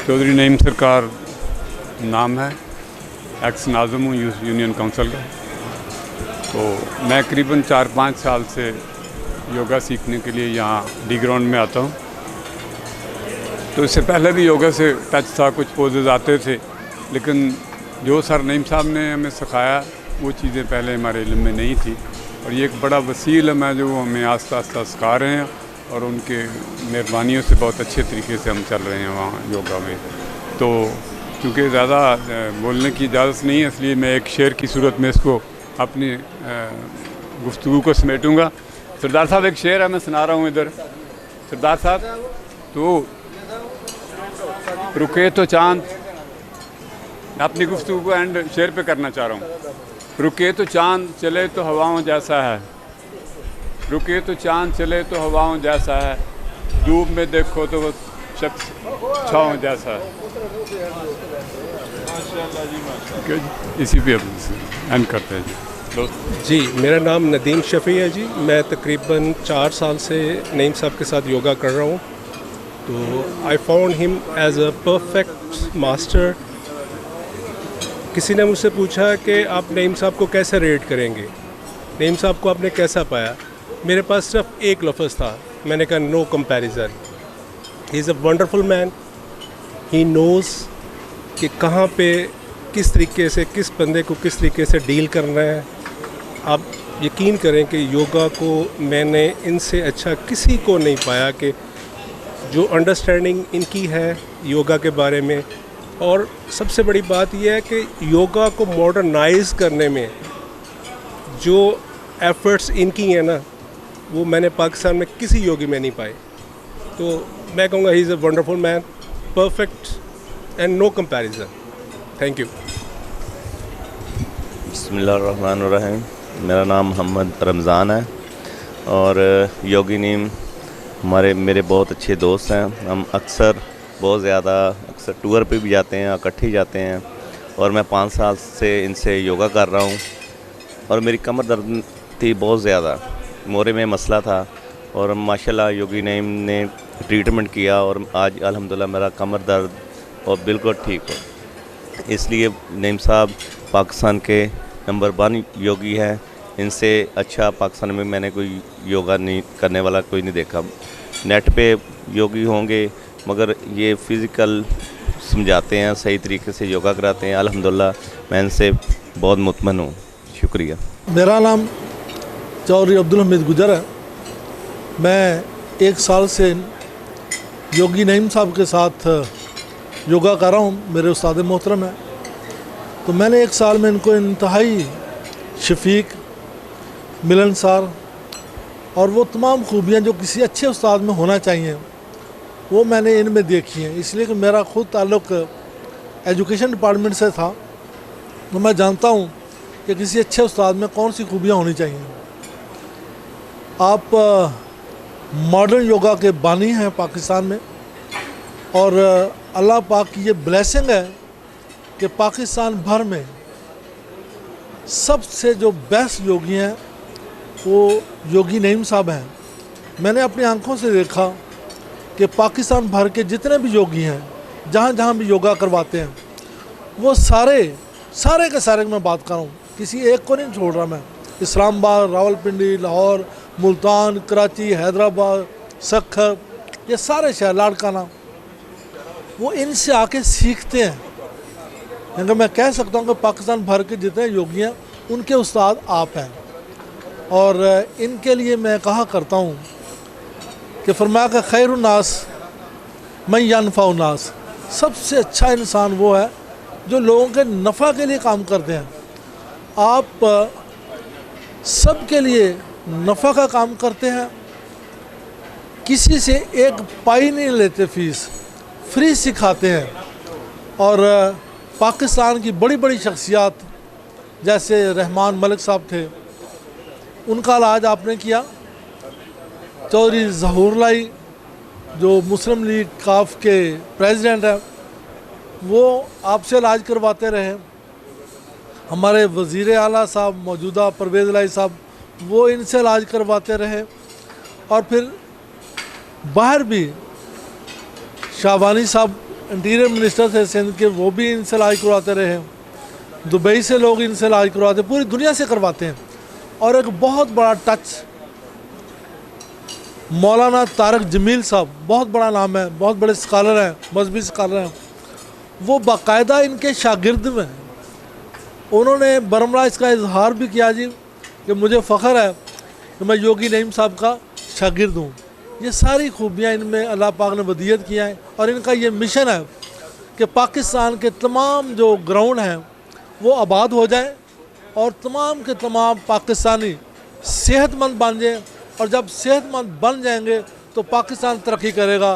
चौधरी नईम सरकार नाम है, एक्स नाज़िम हूँ यूनियन काउंसिल का। तो मैं करीबन 4-5 साल से योगा सीखने के लिए यहाँ डी ग्राउंड में आता हूँ। तो इससे पहले भी योगा से टच था, कुछ पोजेज आते थे, लेकिन जो सर नईम साहब ने हमें सिखाया वो चीज़ें पहले हमारे इल्म में नहीं थी, और ये एक बड़ा वसी इल्म है जो हमें आस्ता आस्ता सिखा रहे हैं और उनके मेहरबानियों से बहुत अच्छे तरीके से हम चल रहे हैं वहाँ योगा में। तो क्योंकि ज़्यादा बोलने की इजाज़त नहीं है, इसलिए मैं एक शेर की सूरत में इसको अपनी गुफ्तगू को समेटूँगा। सरदार साहब एक शेर है, मैं सुना रहा हूँ इधर। सरदार साहब तो रुके तो चांद, अपनी गुफ्तगू को एंड शेर पे करना चाह रहा हूँ। रुके तो चांद चले तो हवाओं जैसा है, रुके तो चांद चले तो हवाओं जैसा है, धूप में देखो तो वो शख्स छाँव जैसा है। इसी पे एंड करते हैं जी। मेरा नाम नदीम शफ़ी है जी। मैं तकरीबन 4 साल से नईम साहब के साथ योगा कर रहा हूँ। तो I found him as a perfect master. किसी ने मुझसे पूछा कि आप नईम साहब को कैसे रेट करेंगे, नईम साहब को आपने कैसा पाया। मेरे पास सिर्फ एक लफ्ज़ था, मैंने कहा no comparison. He is a wonderful man. He knows कि कहाँ पे किस तरीके से किस बंदे को किस तरीके से डील करना है। आप यकीन करें कि योगा को मैंने इनसे अच्छा किसी को नहीं पाया, कि जो अंडरस्टैंडिंग इनकी है योगा के बारे में। और सबसे बड़ी बात यह है कि योगा को मॉडर्नाइज़ करने में जो एफ़र्ट्स इनकी हैं ना, वो मैंने पाकिस्तान में किसी योगी में नहीं पाए। तो मैं कहूँगा he is a wonderful man, perfect and no comparison. Thank you. बिस्मिल्लाहिर्रहमानिर्रहीम। मेरा नाम मोहम्मद रमज़ान है और योगी नीम मेरे बहुत अच्छे दोस्त हैं। हम अक्सर बहुत ज़्यादा टूर पे भी जाते हैं, इकट्ठे जाते हैं, और मैं 5 साल से इनसे योगा कर रहा हूँ। और मेरी कमर दर्द थी बहुत ज़्यादा, मोरे में मसला था, और माशाल्लाह योगी नईम ने ट्रीटमेंट किया और आज अल्हम्दुलिल्लाह मेरा कमर दर्द और बिल्कुल ठीक हो। इसलिए नईम साहब पाकिस्तान के नंबर 1 योगी हैं। इनसे अच्छा पाकिस्तान में मैंने कोई योगा नहीं करने वाला कोई नहीं देखा। नेट पे योगी होंगे मगर ये फ़िज़िकल समझाते हैं, सही तरीके से योगा कराते हैं। अल्हम्दुलिल्लाह मैं इनसे बहुत मुतमन हूँ। शुक्रिया। शुक्रिया। मेरा नाम चौधरी अब्दुल हमीद गुजर है। मैं 1 साल से योगी नईम साहब के साथ योगा कर रहा हूँ। मेरे उस्ताद मोहतरम हैं। तो मैंने 1 साल में इनको इंतहाई शफीक, मिलनसार और वो तमाम खूबियाँ जो किसी अच्छे उस्ताद में होना चाहिए वो मैंने इनमें देखी हैं। इसलिए कि मेरा ख़ुद ताल्लुक़ एजुकेशन डिपार्टमेंट से था, तो मैं जानता हूँ कि किसी अच्छे उस्ताद में कौन सी खूबियाँ होनी चाहिए। आप मॉडर्न योगा के बानी हैं पाकिस्तान में, और अल्लाह पाक की ये ब्लेसिंग है कि पाकिस्तान भर में सबसे जो बेस्ट योगी हैं वो योगी नईम साहब हैं। मैंने अपनी आंखों से देखा कि पाकिस्तान भर के जितने भी योगी हैं, जहाँ जहाँ भी योगा करवाते हैं, वो सारे के सारे मैं बात कर रहा हूँ, किसी एक को नहीं छोड़ रहा मैं। इस्लामाबाद, रावलपिंडी, लाहौर, मुल्तान, कराची, हैदराबाद, सखर, ये सारे शहर, लाड़काना, वो इनसे आके सीखते हैं। क्योंकि मैं कह सकता हूँ कि पाकिस्तान भर के जितने योगी हैं उनके उस्ताद आप हैं। और इनके लिए मैं कहा करता हूँ कि फरमाया कि खैरुन्नास मैं यनफ़उन्नास, सबसे अच्छा इंसान वो है जो लोगों के नफ़ा के लिए काम करते हैं। आप सब के लिए नफ़ा का काम करते हैं, किसी से एक पाई नहीं लेते, फीस फ्री सिखाते हैं। और पाकिस्तान की बड़ी बड़ी शख्सियात जैसे रहमान मलिक साहब थे, उनका इलाज आपने किया। चौधरी ज़हूर लाई जो मुस्लिम लीग काफ के प्रेसिडेंट हैं, वो आपसे इलाज करवाते रहे। हमारे वज़ीर आला साहब मौजूदा परवेज़ लाई साहब, वो इनसे इलाज करवाते रहे। और फिर बाहर भी शाहबानी साहब इंटीरियर मिनिस्टर थे सिंध के, वो भी इनसे इलाज करवाते रहे। दुबई से लोग इनसे इलाज करवाते, पूरी दुनिया से करवाते हैं। और एक बहुत बड़ा टच मौलाना तारक जमील साहब, बहुत बड़ा नाम है, बहुत बड़े स्कॉलर हैं, मजहबी स्कॉलर हैं। वो बाकायदा इनके शागिर्द में हैं। उन्होंने बरमला इसका इजहार भी किया जी कि मुझे फ़ख्र है कि मैं योगी नईम साहब का शागिर्द हूँ। ये सारी खूबियाँ इनमें अल्लाह पाक ने वदीयत किया है। और इनका ये मिशन है कि पाकिस्तान के तमाम जो ग्राउंड हैं वो आबाद हो जाए और तमाम के तमाम पाकिस्तानी सेहतमंद बन जाएँ। और जब सेहतमंद बन जाएंगे तो पाकिस्तान तरक्की करेगा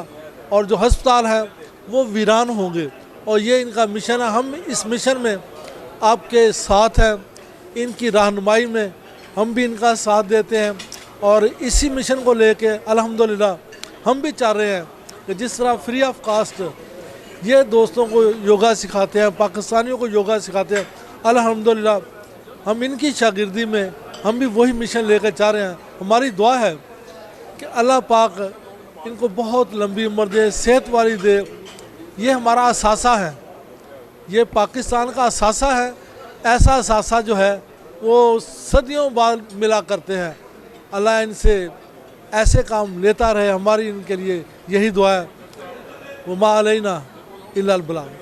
और जो हस्पताल हैं वो वीरान होंगे। और ये इनका मिशन है। हम इस मिशन में आपके साथ हैं, इनकी रहनुमाई में हम भी इनका साथ देते हैं। और इसी मिशन को लेके अल्हम्दुलिल्लाह हम भी चाह रहे हैं कि जिस तरह फ्री ऑफ कास्ट ये दोस्तों को योगा सिखाते हैं, पाकिस्तानियों को योगा सिखाते हैं, अल्हम्दुलिल्लाह हम इनकी शागिर्दी में हम भी वही मिशन लेकर चाह रहे हैं। हमारी दुआ है कि अल्लाह पाक इनको बहुत लंबी उम्र दे, सेहत वाली दे। ये हमारा असासा है, ये पाकिस्तान का असासा है। ऐसा असासा जो है वो सदियों बाद मिला करते हैं। अल्लाह इनसे ऐसे काम लेता रहे, हमारी इनके लिए यही दुआ है। वमा अलैना इल्लल बलाग।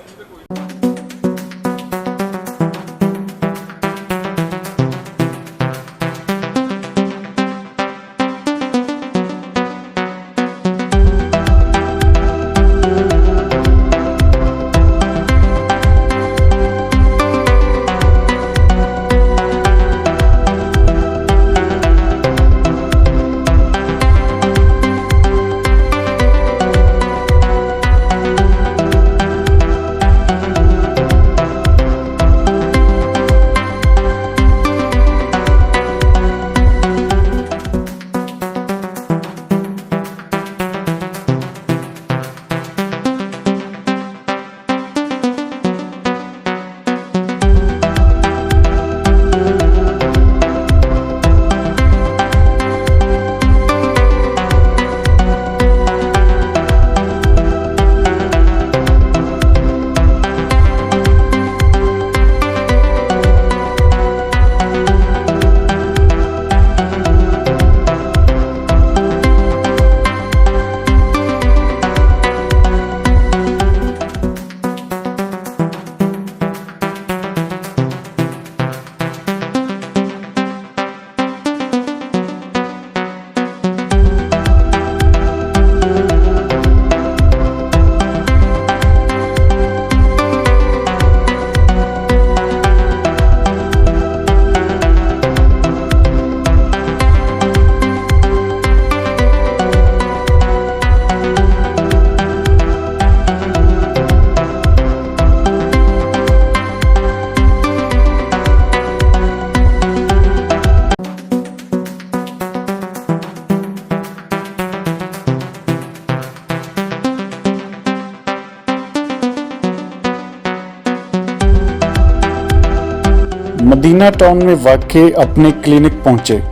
मदीना टाउन में वाक़ अपने क्लिनिक पहुंचे।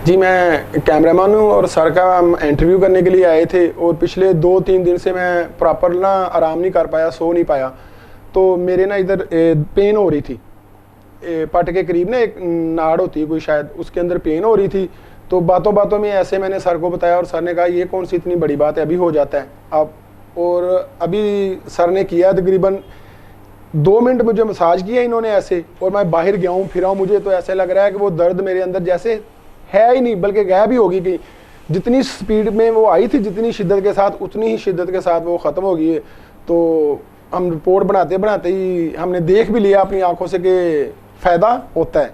जी मैं कैमरामैन हूँ और सर का हम इंटरव्यू करने के लिए आए थे और पिछले 2-3 दिन से मैं प्रॉपर ना आराम नहीं कर पाया, सो नहीं पाया। तो मेरे ना इधर पेन हो रही थी, पट के करीब ना एक नाड़ होती है कोई शायद, उसके अंदर पेन हो रही थी। तो बातों बातों में ऐसे मैंने सर को बताया और सर ने कहा ये कौन सी इतनी बड़ी बात है, अभी हो जाता है अब। और अभी सर ने किया तकरीबन 2 मिनट मुझे मसाज किया इन्होंने ऐसे, और मैं बाहर गया हूँ फिरा हूँ, मुझे तो ऐसे लग रहा है कि वो दर्द मेरे अंदर जैसे है ही नहीं बल्कि गायब ही होगी कि जितनी स्पीड में वो आई थी, जितनी शिद्दत के साथ, उतनी ही शिद्दत के साथ वो ख़त्म हो गई है। तो हम रिपोर्ट बनाते बनाते ही हमने देख भी लिया अपनी आंखों से कि फ़ायदा होता है।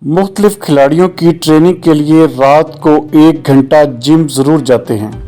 मुख्तलिफ खिलाड़ियों की ट्रेनिंग के लिए रात को 1 घंटा जिम ज़रूर जाते हैं।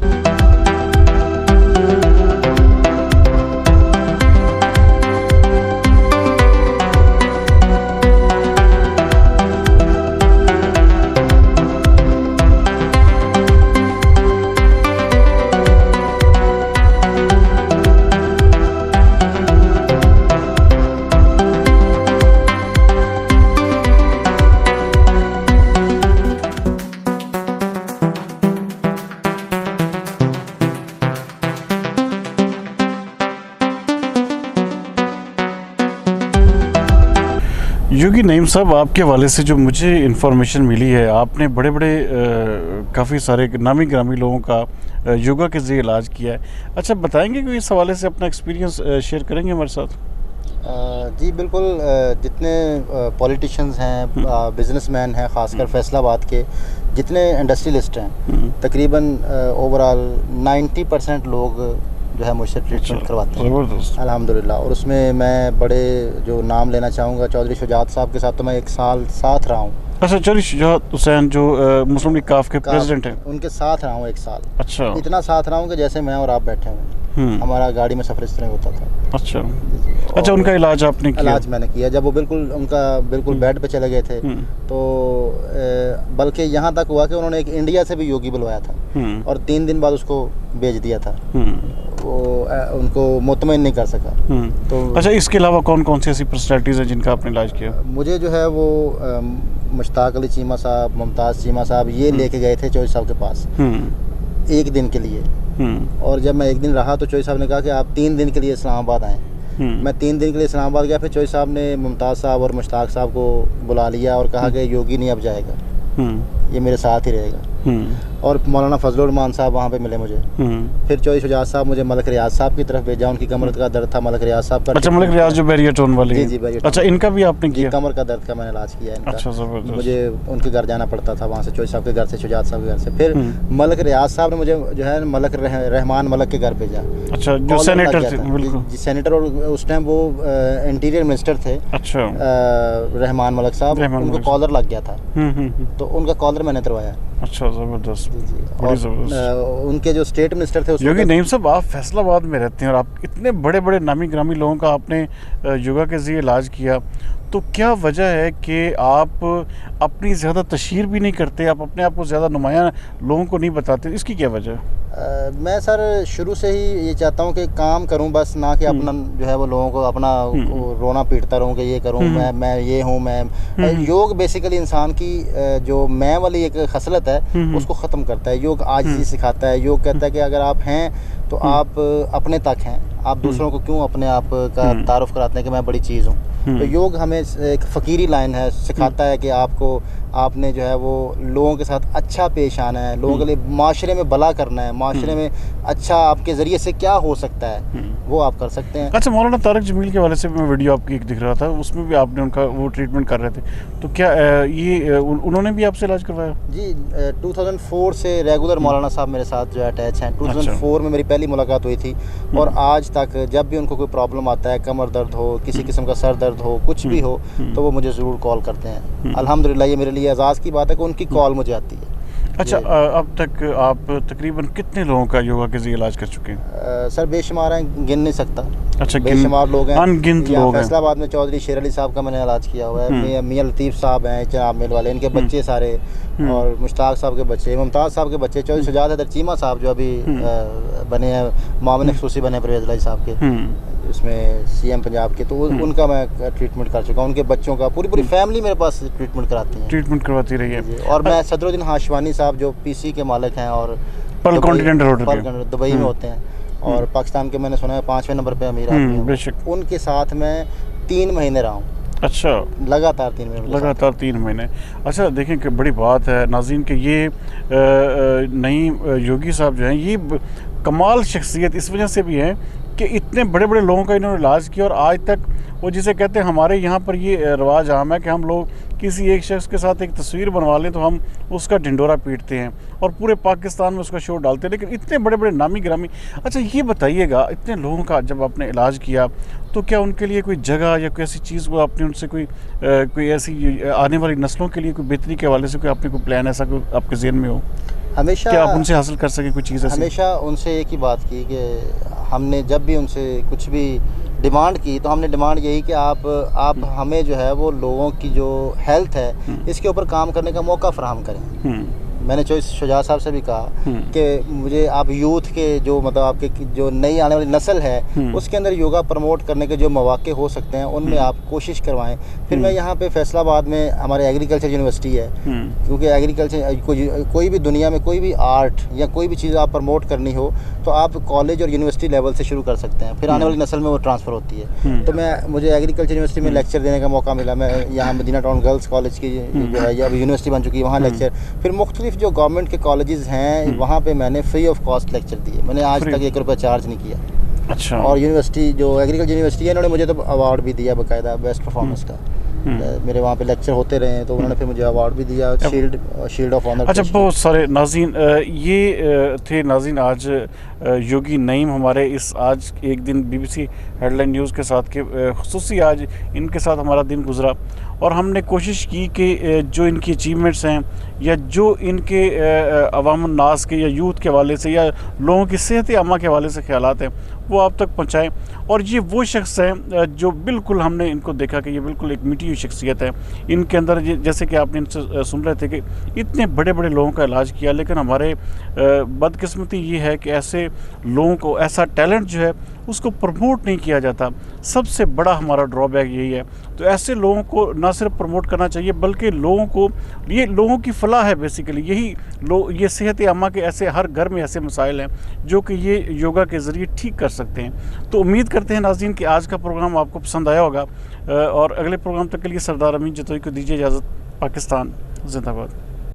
योगी नईम साहब, आपके हवाले से जो मुझे इन्फॉर्मेशन मिली है, आपने बड़े बड़े काफ़ी सारे नामी ग्रामी लोगों का योगा के ज़रिए इलाज किया है। अच्छा, बताएंगे कि इस हवाले से अपना एक्सपीरियंस शेयर करेंगे हमारे साथ? जी बिल्कुल, जितने पॉलिटिशियंस हैं, बिजनेसमैन हैं, ख़ासकर फैसलाबाद के जितने इंडस्ट्रियलिस्ट हैं, तकरीबन ओवरऑल 90% लोग जो है मुझसे ट्रीटमेंट करवाते हैं अल्हम्दुलिल्लाह। और उसमें मैं बड़े जो नाम लेना चाहूँगा, चौधरी शुजात साहब के साथ तो मैं 1 साल साथ रहा हूँ। अच्छा, चौधरी शुजात हुसैन जो मुस्लिम लीग काफ के प्रेसिडेंट हैं, उनके साथ रहा हूँ 1 साल। अच्छा, इतना साथ रहा हूँ कि जैसे मैं और आप बैठे हुए, हमारा गाड़ी में सफ़र इस तरह होता था। अच्छा अच्छा, उनका इलाज आपने किया? इलाज मैंने किया। जब वो उनका बिल्कुल बेड पे चले गए थे, तो बल्कि यहाँ तक हुआ कि उन्होंने एक इंडिया से भी योगी बुलवाया था और 3 दिन बाद उसको भेज दिया था। वो उनको मुतमईन नहीं कर सका। तो अच्छा, इसके अलावा कौन कौन सी ऐसी पर्सनैलिटीज़ हैं जिनका आपने इलाज किया? मुझे जो है वो मुश्ताक अली चीमा साहब, मुमताज़ चीमा साहब, ये लेके गए थे चौधरी साहब के पास 1 दिन के लिए। और जब मैं 1 दिन रहा तो चौधरी साहब ने कहा कि आप 3 दिन के लिए इस्लामाबाद आएँ। मैं 3 दिन के लिए इस्लामाबाद गया। फिर चौधरी साहब ने मुमताज़ साहब और मुश्ताक साहब को बुला लिया और कहा कि योगी नहीं अब जाएगा, ये मेरे साथ ही रहेगा। और मौलाना फजलुर रहमान साहब वहाँ पे मिले मुझे। फिर चौधरी शुजात साहब मुझे मलक रियाज साहब की तरफ भेजा। उनकी कमर का दर्द था, मलक रियाज साहब का। अच्छा, मलक रियाज जो बैरियटोन वाले? जी जी, बैरियटोन। अच्छा, इनका भी आपने किया? कमर का दर्द का मैंने इलाज किया इनका। अच्छा, ज़बरदस्त। मुझे उनके घर जाना पड़ता था, वहाँ से चौधरी साहब के घर से, शुजात साहब के घर से। फिर मलक रियाज साहब ने मुझे जो है मलक रहमान मलक के घर भेजा। अच्छा, जो सेनेटर थे? बिल्कुल जी, सेनेटर। और उस टाइम वो इंटीरियर मिनिस्टर थे। अच्छा, रहमान मलक साहब, उनको कॉलर लग गया था, तो उनका कॉलर मैंने करवाया। अच्छा, ज़बरदस्त। और उनके जो स्टेट मिनिस्टर थे योगी नईम साहब, आप फैसलाबाद में रहते हैं और आप इतने बड़े बड़े नामी ग्रामी लोगों का आपने योगा के ज़रिए इलाज किया, तो क्या वजह है कि आप अपनी ज़्यादा तशहीर भी नहीं करते, आप अपने आप को ज़्यादा नुमायां लोगों को नहीं बताते? इसकी क्या वजह है? मैं सर शुरू से ही ये चाहता हूँ कि काम करूँ बस, ना कि अपना जो है वो लोगों को अपना रोना पीटता रहूँ कि ये करूँ, मैं ये हूँ, मैं। योग बेसिकली इंसान की जो मैं वाली एक खसलत है उसको ख़त्म करता है। योग आजिज़ी सिखाता है। योग कहता है कि अगर आप हैं तो आप अपने तक हैं, आप दूसरों को क्यों अपने आप का तारुफ कराते हैं कि मैं बड़ी चीज़ हूँ। तो योग हमें एक फ़कीरी लाइन है, सिखाता है कि आपने जो है वो लोगों के साथ अच्छा पेश आना है, लोगों के लिए माशरे में भला करना है, माशरे में अच्छा आपके ज़रिए से क्या हो सकता है वो आप कर सकते हैं। अच्छा, मौलाना तारक जमील के वाले से मैं वीडियो आपकी एक दिख रहा था, उसमें भी आपने उनका वो ट्रीटमेंट कर रहे थे, तो क्या ये उन्होंने भी आपसे इलाज करवाया? जी, 2004 से रेगुलर मौलाना साहब मेरे साथ जो अटैच हैं। 2004 में मेरी पहली मुलाकात हुई थी और आज तक जब भी उनको कोई प्रॉब्लम आता है, कमर दर्द हो, किसी किस्म का सर दर्द हो, कुछ भी हो, तो वो मुझे ज़रूर कॉल करते हैं। अल्हम्दुलिल्लाह, ये मेरे लिए एजाज़ की बात है कि उनकी कॉल मुझे आती है। अच्छा, अब तक आप तकरीबन कितने लोगों का योगा के ज़रिए इलाज कर चुके हैं? सर बेशुमार हैं, गिन नहीं सकता। अच्छा, बेशुमार लोग हैं, अनगिनत लोग हैं। फैसलाबाद में चौधरी शेर अली साहब का मैंने इलाज किया हुआ है, मियाँ लतीफ़ साहब हैं चनाब मिल वाले, इनके बच्चे सारे, और मुश्ताक साहब के बच्चे, मुमताज़ साहब के बच्चे, चौधरी शुजात हैदर चीमा साहब जो अभी बने हैं, मामले खसूसी बने परवेज़ इलाही साहब के, इसमें CM पंजाब के, तो उनका मैं ट्रीटमेंट कर चुका हूँ। उनके बच्चों का पूरी फैमिली मेरे पास ट्रीटमेंट करवाती रही है। और मैं सदरुद्दीन हाशवानी साहब जो PC के मालिक हैं और पर्ल कॉन्टिनेंटल दुबई में होते हैं, और पाकिस्तान के मैंने सुना है 5वें नंबर पे अमीर आदमी हैं, उनके साथ मैं 3 महीने रहा हूँ। अच्छा, लगातार 3 महीने? लगातार 3 महीने। अच्छा, देखें कि बड़ी बात है नाज़रीन कि ये नईम योगी साहब जो हैं, ये कमाल शख्सियत इस वजह से भी हैं कि इतने बड़े बड़े लोगों का इन्होंने इलाज किया, और आज तक वो जिसे कहते हैं, हमारे यहाँ पर ये रवाज आम है कि हम लोग किसी एक शख्स के साथ एक तस्वीर बनवा लें तो हम उसका ढिंडोरा पीटते हैं और पूरे पाकिस्तान में उसका शो डालते हैं, लेकिन इतने बड़े बड़े नामी ग्रामी। अच्छा, ये बताइएगा, इतने लोगों का जब आपने इलाज किया तो क्या उनके लिए कोई जगह या कोई ऐसी चीज़ को आपने उनसे कोई ऐसी आने वाली नस्लों के लिए कोई बेहतरी के हवाले से कोई आपने कोई प्लान ऐसा कोई आपके ज़हन में हो? हमेशा क्या आप उनसे हासिल कर सके कोई चीज़ ऐसी? हमेशा उनसे एक ही बात की कि हमने जब भी उनसे कुछ भी डिमांड की तो हमने डिमांड यही कि आप हमें जो है वो लोगों की जो हेल्थ है इसके ऊपर काम करने का मौका फराहम करें। मैंने चौधरी शुजात साहब से भी कहा कि मुझे आप यूथ के जो मतलब आपके जो नई आने वाली नस्ल है उसके अंदर योगा प्रमोट करने के जो मौके हो सकते हैं उनमें आप कोशिश करवाएं। फिर मैं यहाँ पे फैसलाबाद में हमारे एग्रीकल्चर यूनिवर्सिटी है, क्योंकि एग्रीकल्चर कोई भी दुनिया में कोई भी आर्ट या कोई भी चीज़ आप प्रमोट करनी हो तो आप कॉलेज और यूनिवर्सिटी लेवल से शुरू कर सकते हैं, फिर आने वाली नस्ल में वो ट्रांसफ़र होती है। तो मुझे एग्रीकल्चर यूनिवर्सिटी में लेक्चर देने का मौका मिला। मैं यहाँ मदीना टाउन गर्ल्स कॉलेज की जो है या अभी यूनिवर्सिटी बन चुकी है वहाँ लेक्चर, फिर मुख्तलिफ जो गवर्नमेंट के कॉलेजेस हैं वहाँ पे मैंने फ्री ऑफ कॉस्ट लेक्चर दिए। मैंने आज तक 1 रुपया चार्ज नहीं किया। अच्छा। और यूनिवर्सिटी जो एग्रीकल्चर यूनिवर्सिटी है, इन्होंने मुझे तो अवार्ड भी दिया बाकायदा बेस्ट परफॉर्मेंस का। मेरे वहाँ पे लेक्चर होते रहे हैं तो उन्होंने फिर मुझे अवार्ड भी दिया, शील्ड ऑफ ऑनर। अच्छा, बहुत सारे नाज़रीन, ये थे नाज़रीन आज योगी नईम हमारे इस आज एक दिन BBC हेडलाइन न्यूज़ के साथ के खुसूसी आज इनके साथ हमारा दिन गुजरा और हमने कोशिश की कि जो इनकी अचीवमेंट्स हैं या जो इनके अवाम नास के या यूथ के हवाले से या लोगों की सेहत आमा के हवाले से ख्यालात हैं वो आप तक पहुँचाएँ। और ये वो शख्स हैं जो बिल्कुल हमने इनको देखा कि ये बिल्कुल एक मिटी हुई शख्सियत है। इनके अंदर जैसे कि आपने इनसे सुन रहे थे कि इतने बड़े बड़े लोगों का इलाज किया, लेकिन हमारे बदकिस्मती ये है कि ऐसे लोगों को, ऐसा टैलेंट जो है उसको प्रमोट नहीं किया जाता। सबसे बड़ा हमारा ड्रॉबैक यही है। तो ऐसे लोगों को ना सिर्फ प्रमोट करना चाहिए बल्कि लोगों को, ये लोगों की फलाह है बेसिकली, यही ये सेहत आमा के ऐसे हर घर में ऐसे मसाइल हैं जो कि ये योगा के ज़रिए ठीक कर सकते हैं। तो उम्मीद करते हैं नाज़रीन कि आज का प्रोग्राम आपको पसंद आया होगा और अगले प्रोग्राम तक के लिए सरदार अमीन जतोई को दीजिए इजाज़त। पाकिस्तान जिंदाबाद।